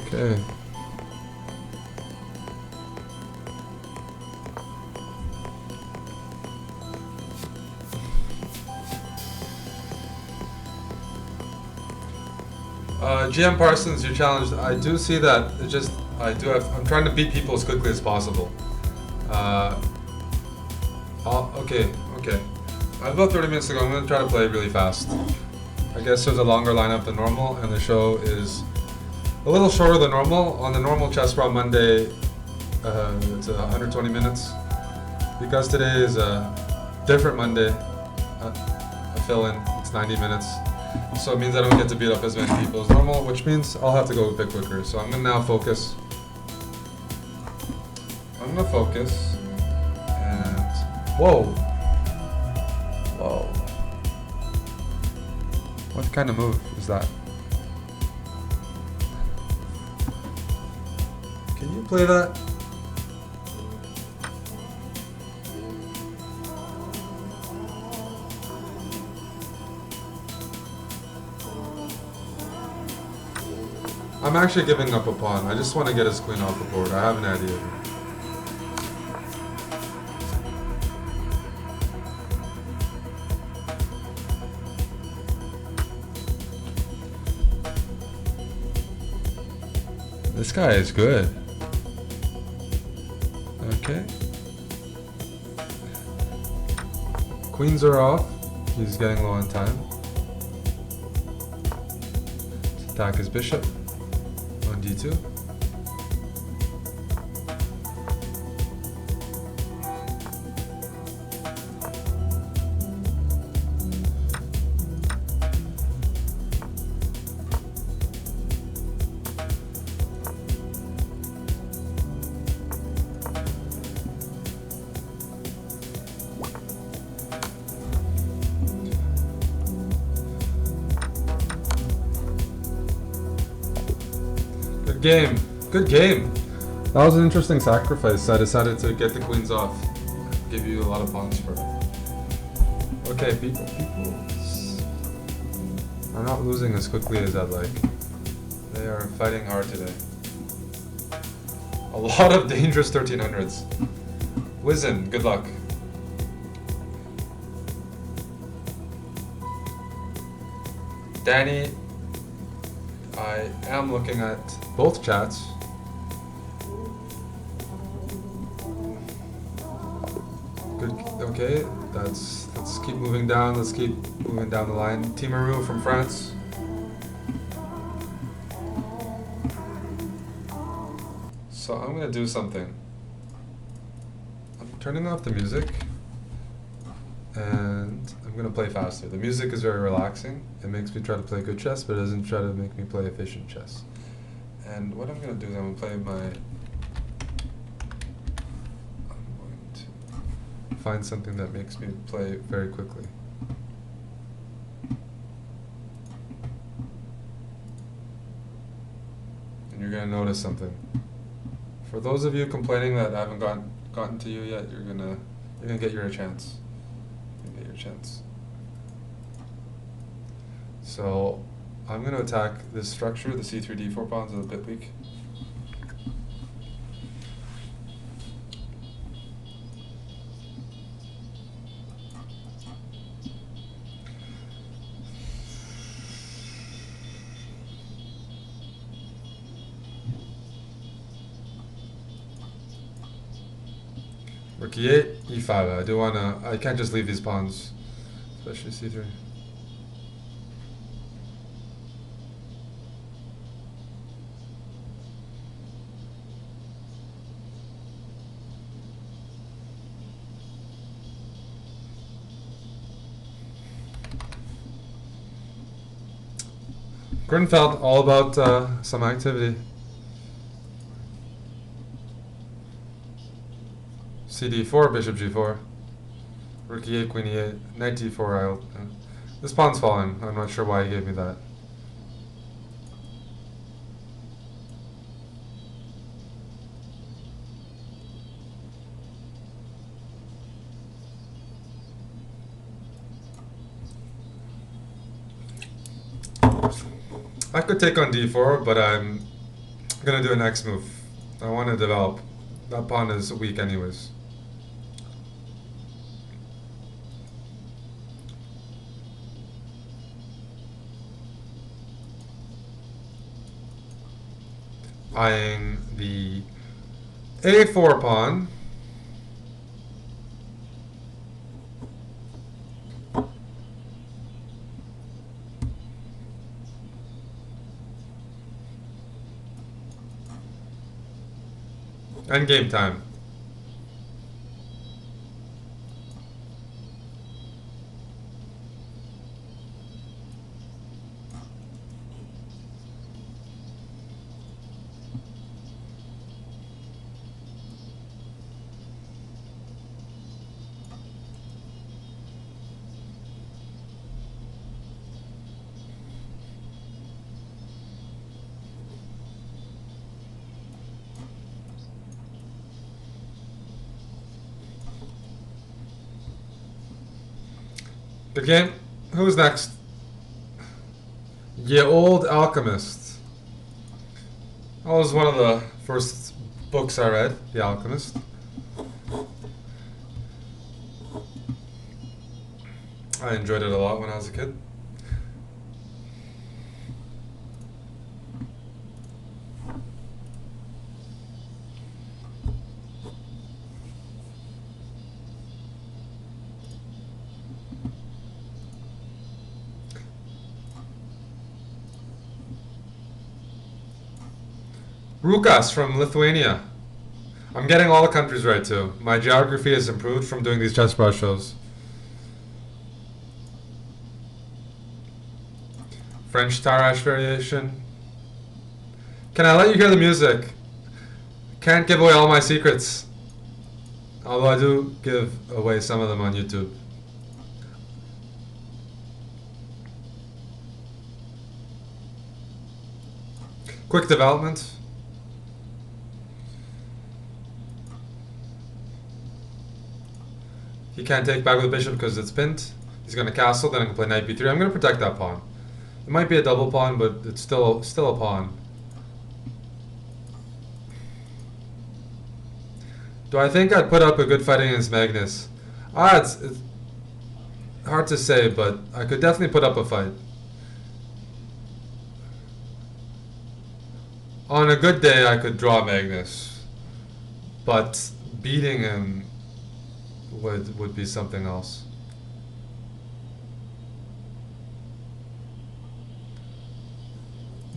Okay. GM Parsons, you challenged. I do see that. I'm trying to beat people as quickly as possible. Okay. I have about 30 minutes to go. I'm going to try to play really fast. I guess there's a longer lineup than normal, and the show is a little shorter than normal. On the normal CHESSBRAH Monday, it's 120 minutes. Because today is a different Monday, a fill-in, it's 90 minutes. So it means I don't get to beat up as many people as normal, which means I'll have to go a bit quicker. So I'm gonna now focus. I'm gonna focus, and whoa. What kind of move is that? Can you play that? I'm actually giving up a pawn. I just want to get his queen off the board. I have an idea. This guy is good. Okay. Queens are off. He's getting low on time. Let's attack his bishop. On d2. Good game. That was an interesting sacrifice. I decided to get the queens off. Give you a lot of pawn spread. Okay, people are not losing as quickly as I'd like. They are fighting hard today. A lot of dangerous 1300s. Wizen, good luck. Danny, I am looking at both chats. Good. Okay, let's keep moving down. Let's keep moving down the line. Timaru from France. So I'm gonna do something. turning off the music, and I'm going to play faster. The music is very relaxing. It makes me try to play good chess, but it doesn't try to make me play efficient chess. And what I'm going to do is I'm going to find something that makes me play very quickly. And you're going to notice something. For those of you complaining that I haven't gotten to you yet, you're gonna get your chance. You're gonna get your chance. So I'm going to attack this structure. The c3 d4 pawns is a bit weak. Rook e8, e5. I can't just leave these pawns, especially c3. Grunfeld, all about some activity. cd4, bishop g4, rook e8, queen e8, knight d4. This pawn's falling. I'm not sure why he gave me that. I could take on d4, but I'm going to do an X move. I want to develop. That pawn is weak anyways. Eyeing the a4 pawn. Endgame time. Good game. Who's next? Ye Old Alchemist. That was one of the first books I read, The Alchemist. I enjoyed it a lot when I was a kid. Rukas from Lithuania. I'm getting all the countries right too. My geography has improved from doing these CHESSBRAH shows. French Tarash variation. Can I let you hear the music? Can't give away all my secrets. Although I do give away some of them on YouTube. Quick development. He can't take back with the bishop because it's pinned. He's going to castle, then I can play knight b3. I'm going to protect that pawn. It might be a double pawn, but it's still a pawn. Do I think I'd put up a good fight against Magnus? It's hard to say, but I could definitely put up a fight. On a good day, I could draw Magnus, but beating him would be something else.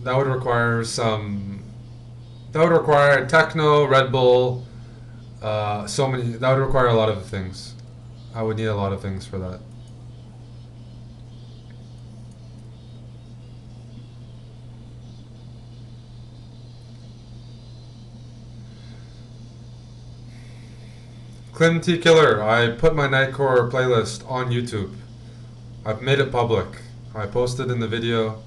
That would require techno, Red Bull, So many. That would require a lot of things. I would need a lot of things for that. Clinton T. Killer, I put my Nightcore playlist on YouTube. I've made it public. I posted in the video,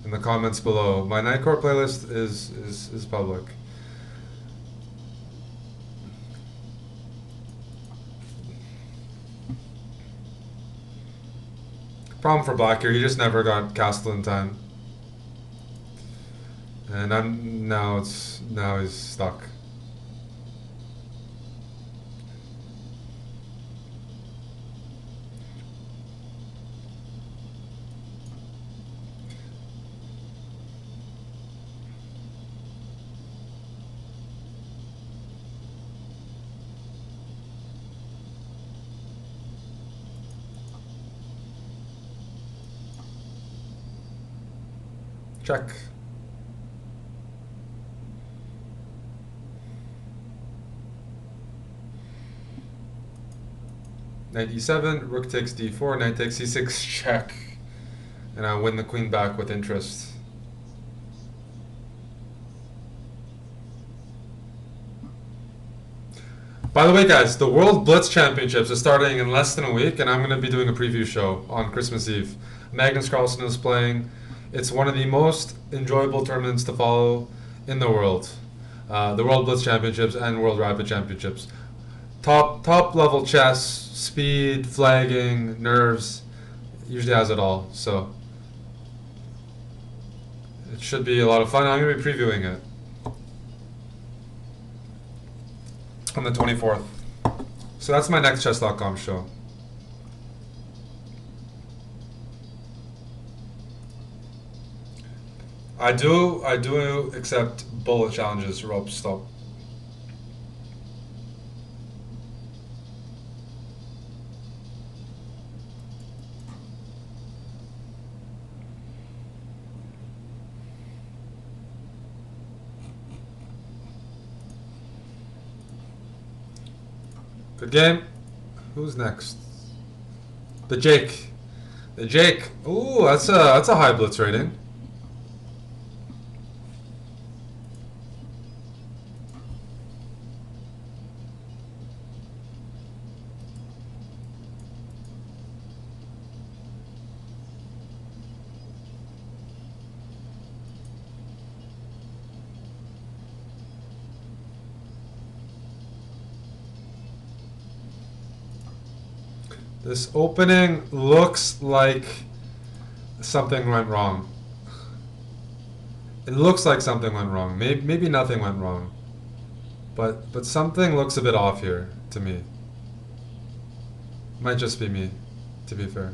in the comments below. My Nightcore playlist is public. Problem for Black here, he just never got castle in time. And now he's stuck. Check. Knight e7, rook takes d4, knight takes c6, check. And I win the queen back with interest. By the way, guys, the World Blitz Championships is starting in less than a week, and I'm going to be doing a preview show on Christmas Eve. Magnus Carlsen is playing. It's one of the most enjoyable tournaments to follow in the world. The World Blitz Championships and World Rapid Championships. Top level chess, speed, flagging, nerves, usually has it all. So it should be a lot of fun. I'm going to be previewing it on the 24th. So that's my next chess.com show. I do accept bullet challenges, rope stop. Good game. Who's next? The Jake. The Jake. Ooh, that's a high blitz rating. This opening looks like something went wrong. It looks like something went wrong. Maybe nothing went wrong. But something looks a bit off here to me. Might just be me, to be fair.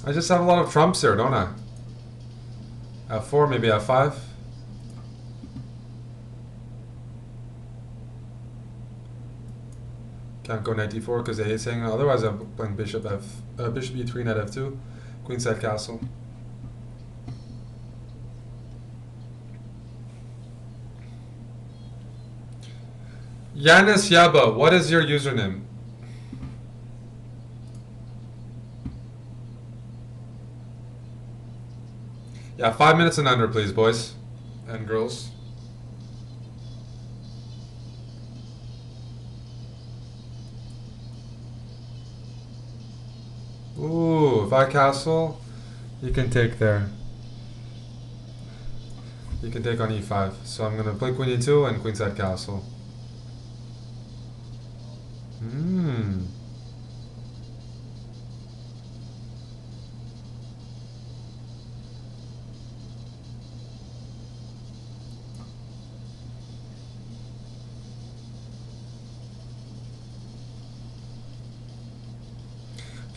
I just have a lot of trumps here, don't I? F4, maybe F5. Can't go knight d4 because A is hanging. Otherwise, I'm playing bishop e3, knight f2, queenside castle. Yanis Yaba, what is your username? Yeah, 5 minutes and under, please, boys and girls. Ooh, if I castle, you can take there. You can take on e5. So I'm going to play queen e2 and queenside castle.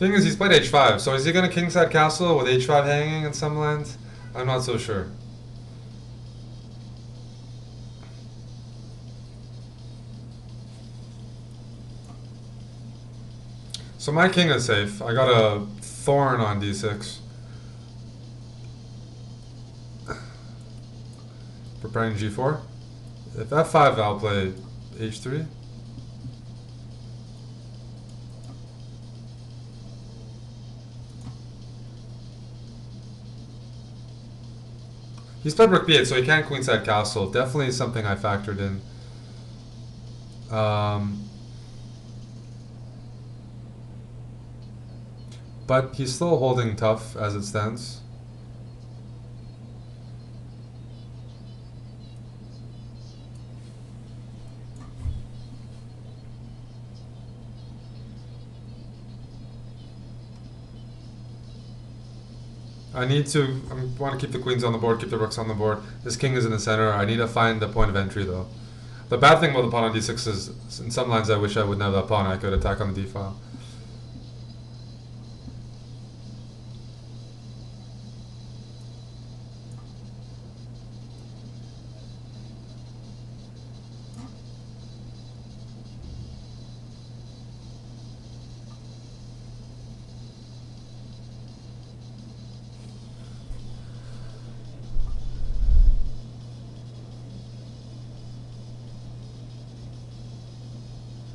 Thing is, he's played h5, so is he going to kingside castle with h5 hanging in some lands? I'm not so sure. So my king is safe. I got a thorn on d6. Preparing g4. If f5, I'll play h3. He's played rook b8, so he can't queenside castle. Definitely something I factored in. But he's still holding tough as it stands. I want to keep the queens on the board, keep the rooks on the board. This king is in the center. I need to find the point of entry though. The bad thing about the pawn on d6 is in some lines I wish I wouldn't have that pawn. I could attack on the d file.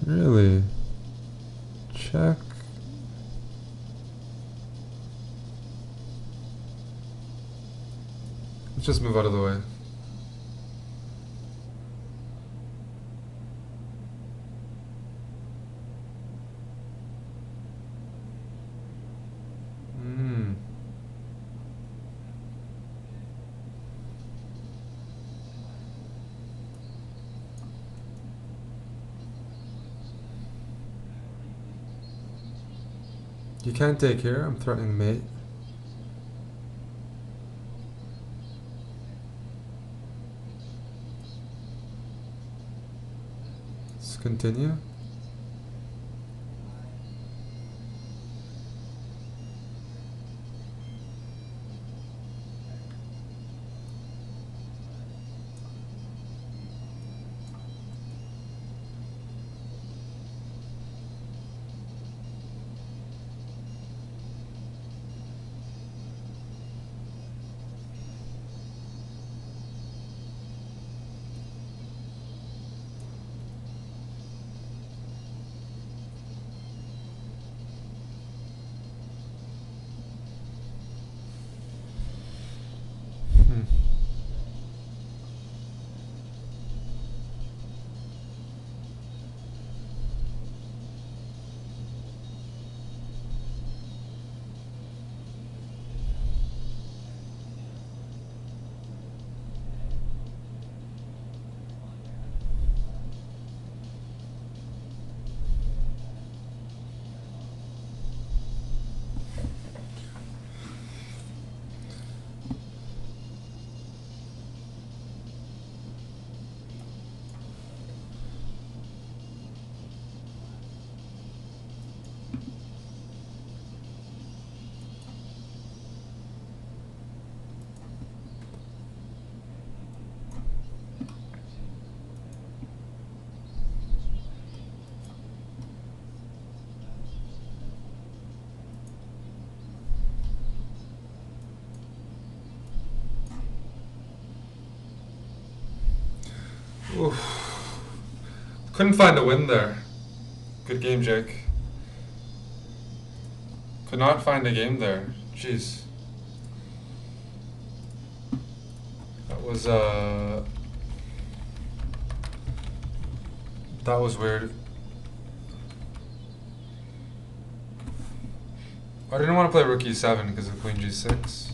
Really? Check. Let's just move out of the way. You can't take here. I'm threatening mate. Let's continue. Oof. Couldn't find a win there. Good game, Jake. Could not find a game there. Jeez. That was weird. I didn't want to play rook e7 because of queen g6.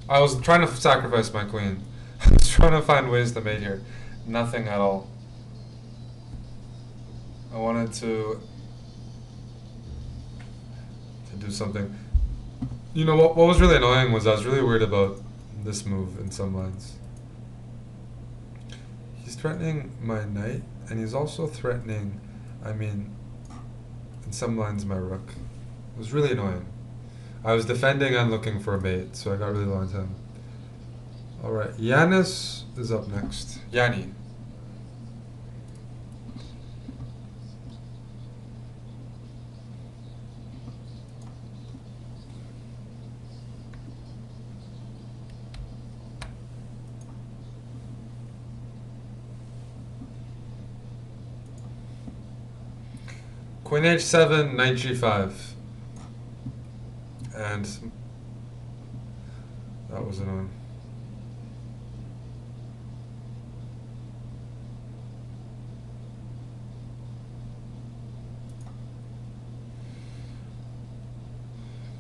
I was trying to sacrifice my queen. I was trying to find ways to mate here. Nothing at all. I wanted to do something. You know what was really annoying was I was really worried about this move in some lines. He's threatening my knight, and he's also threatening, I mean, in some lines, my rook. It was really annoying. I was defending and looking for a mate, so I got really low on time. Alright, Yanis is up next. Yanni. Queen h7, knight g5. And that was annoying.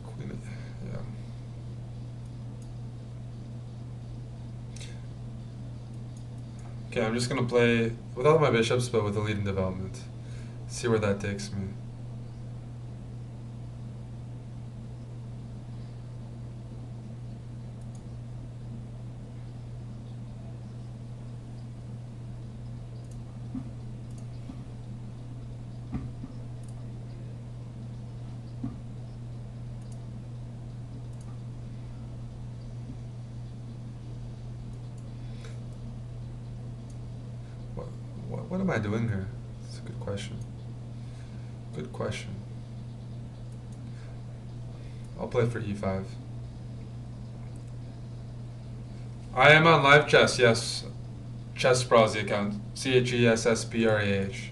Queen, yeah. Okay, I'm just gonna play without my bishops, but with a lead in development. See where that takes me. What am I doing here? That's a good question. Good question. I'll play for e5. I am on live chess, yes. CHESSBRAH is the account. CHESSBRAH.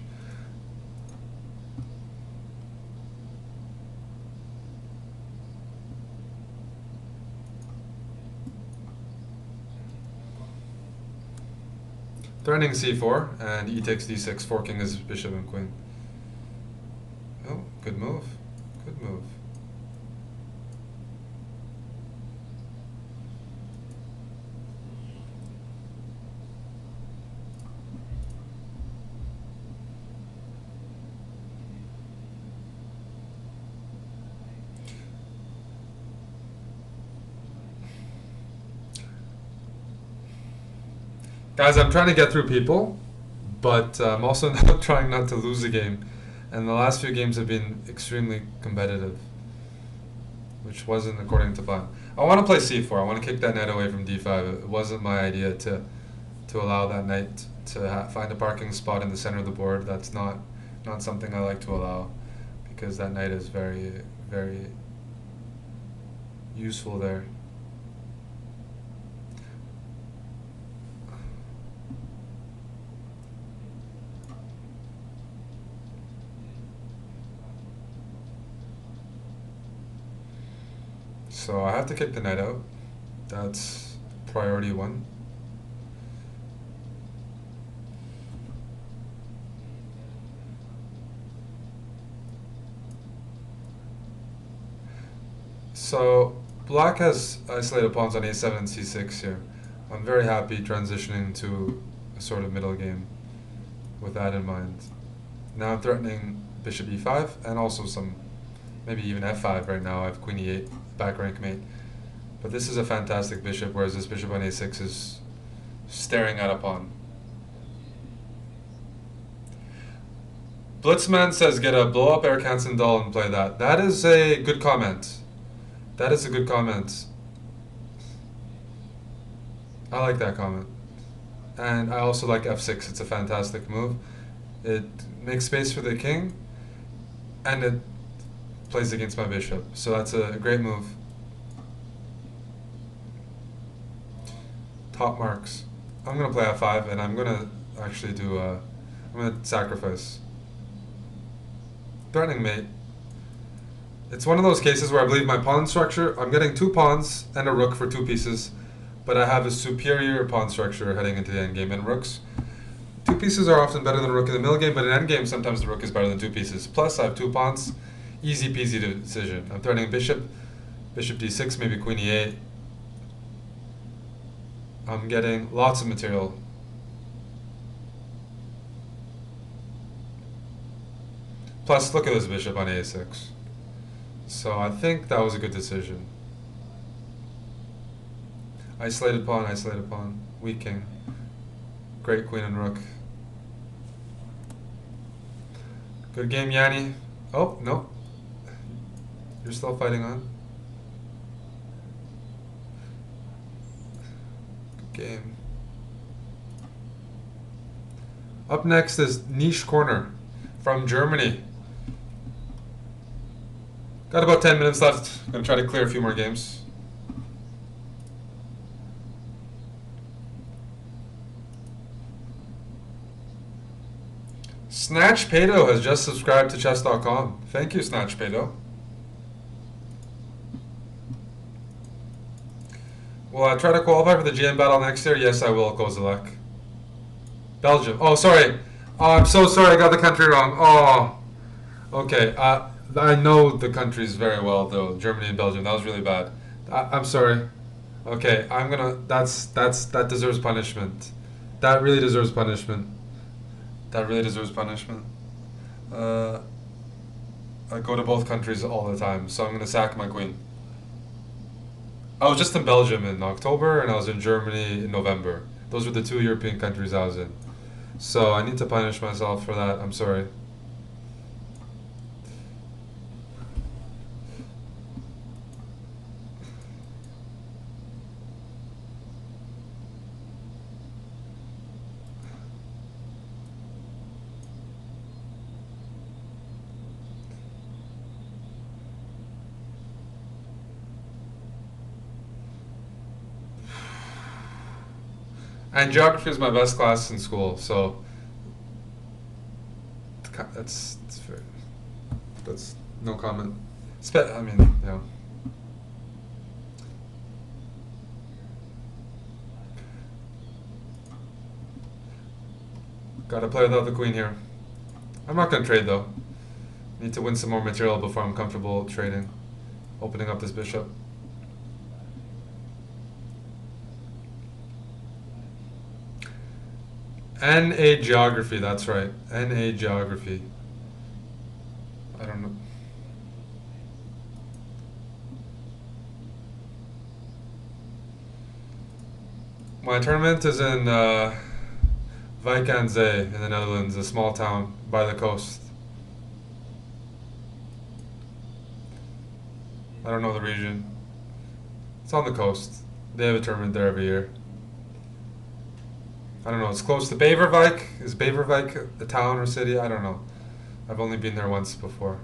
Threatening c4 and e takes d6, forking his bishop and queen. Oh, good move. Good move. Guys, I'm trying to get through people, but I'm also trying not to lose a game. And the last few games have been extremely competitive, which wasn't according to plan. I want to play c4. I want to kick that knight away from d5. It wasn't my idea to allow that knight to find a parking spot in the center of the board. That's not something I like to allow, because that knight is very, very useful there. So I have to kick the knight out. That's priority one. So black has isolated pawns on a7 and c6 here. I'm very happy transitioning to a sort of middle game with that in mind. Now I'm threatening bishop e5 and also some, maybe even f5 right now. I have queen e8, back rank mate. But this is a fantastic bishop, whereas this bishop on a6 is staring at a pawn. Blitzman says get a blow up air Canson doll and play that. That is a good comment. That is a good comment. I like that comment. And I also like f6. It's a fantastic move. It makes space for the king, and it plays against my bishop. So that's a great move. Top marks. I'm going to play f5, and I'm going to actually do I'm going to sacrifice. Threatening mate. It's one of those cases where I believe my pawn structure, I'm getting two pawns and a rook for two pieces, but I have a superior pawn structure heading into the endgame. And rooks, two pieces are often better than a rook in the middle game, but in endgame sometimes the rook is better than two pieces. Plus I have two pawns, easy peasy decision. I'm threatening bishop, bishop d6, maybe queen e8. I'm getting lots of material. Plus look at this bishop on a6. So I think that was a good decision. Isolated pawn, weak king. Great queen and rook. Good game, Yanni. Oh, no. You're still fighting on. Good game. Up next is Niche Corner from Germany. Got about 10 minutes left. Gonna try to clear a few more games. Snatch Pato has just subscribed to chess.com. Thank you, Snatch Pato. Will I try to qualify for the GM battle next year? Yes, I will, Kozilek. Belgium. Oh, sorry. Oh, I'm so sorry. I got the country wrong. Oh, okay. I know the countries very well, though. Germany and Belgium. That was really bad. I'm sorry. Okay, I'm gonna. That deserves punishment. That really deserves punishment. That really deserves punishment. I go to both countries all the time, so I'm gonna sack my queen. I was just in Belgium in October, and I was in Germany in November. Those were the 2 European countries I was in. So I need to punish myself for that. I'm sorry. And geography is my best class in school, so that's fair. That's no comment. I mean, yeah. Gotta play without the queen here. I'm not gonna trade though. Need to win some more material before I'm comfortable trading. Opening up this bishop. NA Geography, that's right. NA Geography. I don't know. My tournament is in Wijk aan Zee in the Netherlands, a small town by the coast. I don't know the region. It's on the coast. They have a tournament there every year. I don't know, it's close to Beverwijk. Is Beverwijk a town or city? I don't know. I've only been there once before.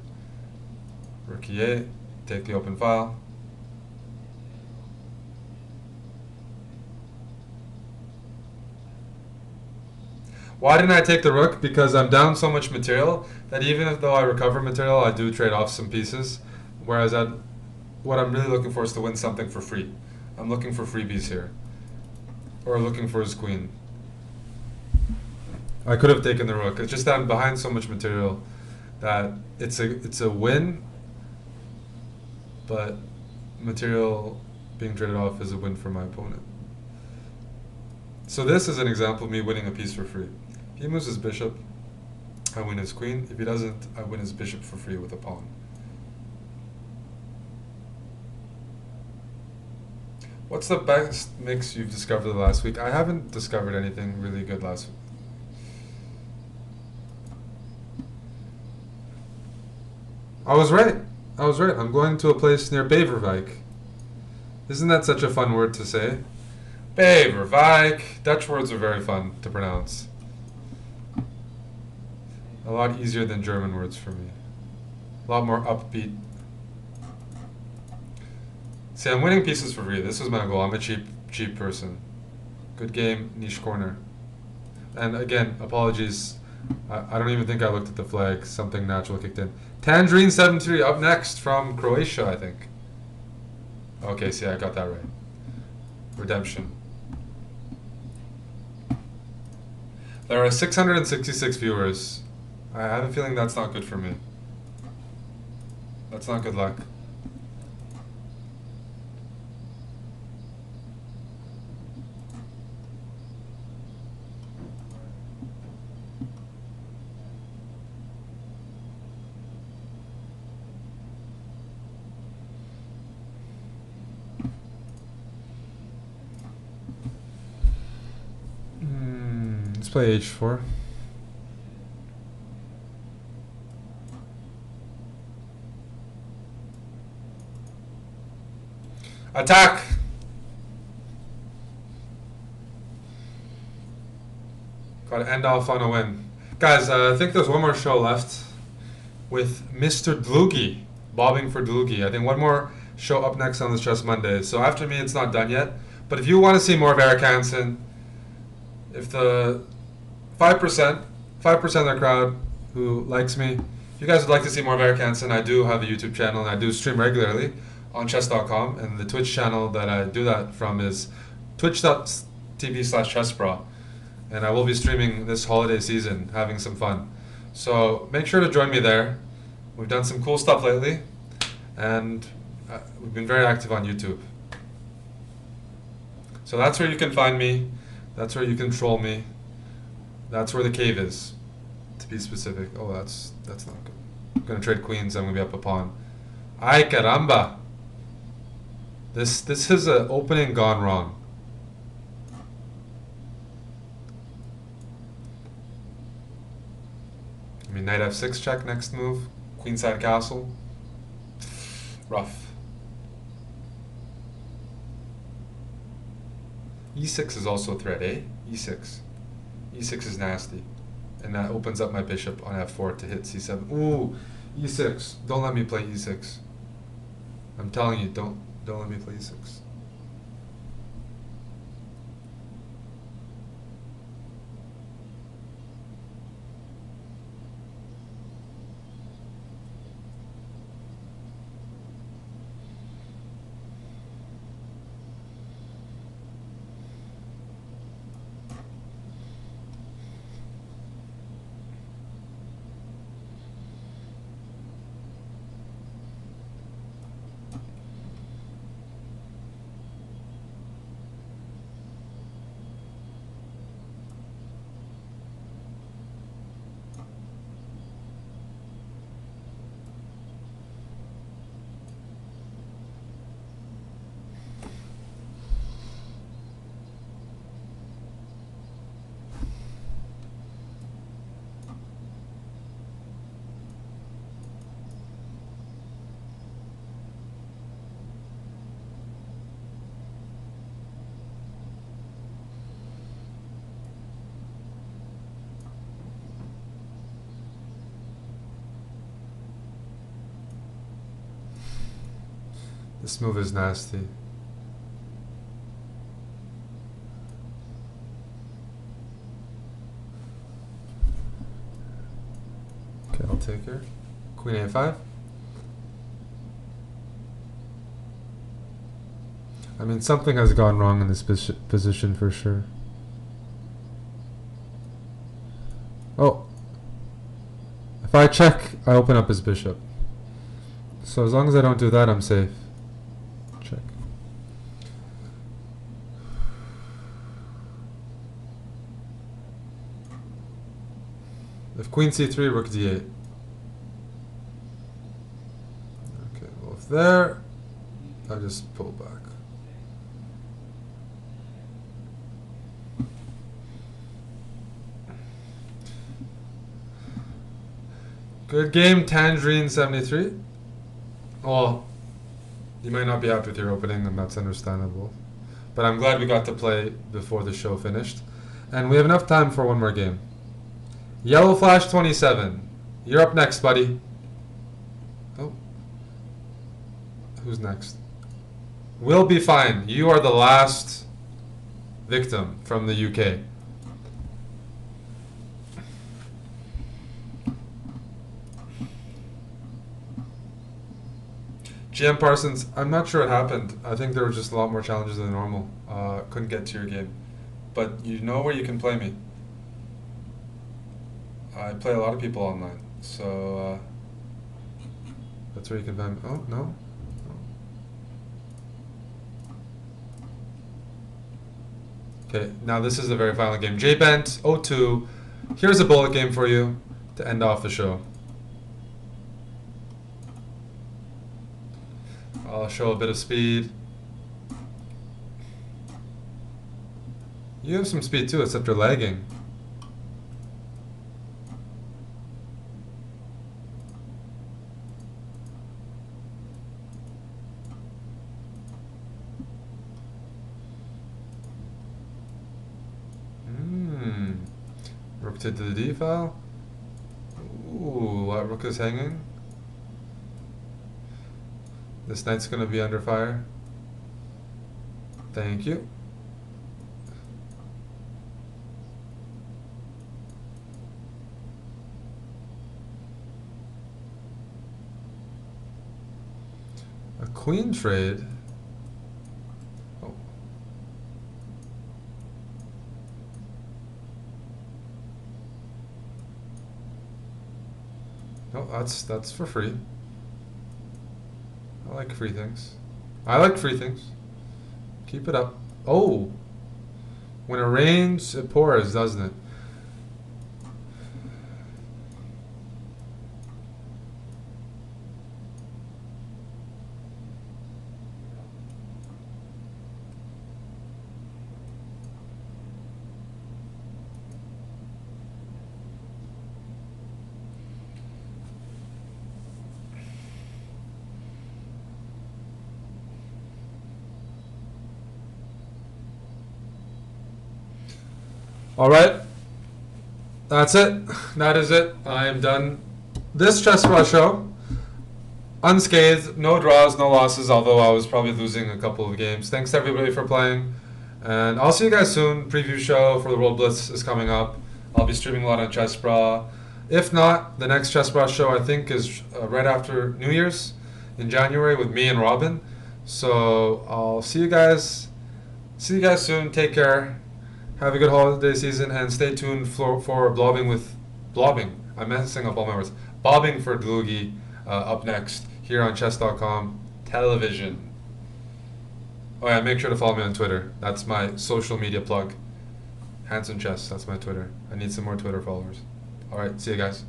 Rook E8, take the open file. Why didn't I take the rook? Because I'm down so much material that even though I recover material, I do trade off some pieces. Whereas what I'm really looking for is to win something for free. I'm looking for freebies here. Or looking for his queen. I could have taken the rook. It's just that I'm behind so much material that it's a win, but material being traded off is a win for my opponent. So this is an example of me winning a piece for free. If he moves his bishop, I win his queen. If he doesn't, I win his bishop for free with a pawn. What's the best mix you've discovered the last week? I haven't discovered anything really good last week. I was right. I'm going to a place near Beverwijk. Isn't that such a fun word to say? Beverwijk. Dutch words are very fun to pronounce. A lot easier than German words for me. A lot more upbeat. See, I'm winning pieces for free. This is my goal. I'm a cheap person. Good game, niche corner. And again, apologies. I don't even think I looked at the flag. Something natural kicked in. Tangerine 73 up next from Croatia, I think. Okay, see, I got that right. Redemption. There are 666 viewers. I have a feeling that's not good for me. That's not good luck. play h4. Attack! Gotta end off on a win. Guys, I think there's one more show left with Mr. Dlugi, bobbing for Dlugi. I think one more show up next on this Chess Monday. So after me, it's not done yet. But if you want to see more of Eric Hansen, if the 5% of the crowd who likes me, if you guys would like to see more of Eric Hansen, I do have a YouTube channel and I do stream regularly on chess.com, and the Twitch channel that I do that from is twitch.tv/CHESSBRAH, and I will be streaming this holiday season, having some fun. So make sure to join me there. We've done some cool stuff lately, and we've been very active on YouTube. So that's where you can find me. That's where you can troll me. That's where the cave is, to be specific. Oh, that's not good. I'm gonna trade queens. I'm gonna be up a pawn. Ay caramba! This is an opening gone wrong. I mean, knight f6 check next move. Queenside castle. Rough. e6 is also a threat, eh? e6. e6 is nasty. And that opens up my bishop on f4 to hit c7. Ooh, e6. Don't let me play e6. I'm telling you, don't let me play e6. This move is nasty. Okay, I'll take her. Queen a5. I mean, something has gone wrong in this position for sure. Oh. If I check, I open up his bishop. So as long as I don't do that, I'm safe. Check. If queen c3, rook d8. Okay, well if there, I just pull back. Good game, Tangerine73. Well, you might not be happy with your opening, and that's understandable. But I'm glad we got to play before the show finished. And we have enough time for one more game. Yellow Flash 27. You're up next, buddy. Oh. Who's next? We'll be fine. You are the last victim from the UK. GM Parsons, I'm not sure what happened. I think there were just a lot more challenges than normal. Couldn't get to your game. But you know where you can play me. I play a lot of people online. So that's where you can find me. Oh, no? Okay, now this is the very final game. J-Bent 02. Here's a bullet game for you to end off the show. I'll show a bit of speed. You have some speed too, except you're lagging. Rook to the D file. Ooh, that rook is hanging. This knight's going to be under fire. Thank you. A queen trade. Oh. No, that's for free. I like free things. I like free things. Keep it up. Oh! When it rains, it pours, doesn't it? All right, that's it. That is it. I am done. This CHESSBRAH show, unscathed, no draws, no losses, although I was probably losing a couple of games. Thanks to everybody for playing, and I'll see you guys soon. Preview show for the World Blitz is coming up. I'll be streaming a lot on CHESSBRAH. If not, the next CHESSBRAH show I think is right after New Year's in January with me and Robin. So I'll see you guys. See you guys soon. Take care. Have a good holiday season and stay tuned for blobbing. I'm messing up all my words. Bobbing for Dlugi up next here on chess.com television. Oh yeah, make sure to follow me on Twitter. That's my social media plug. Handsome Chess, that's my Twitter. I need some more Twitter followers. Alright, see you guys.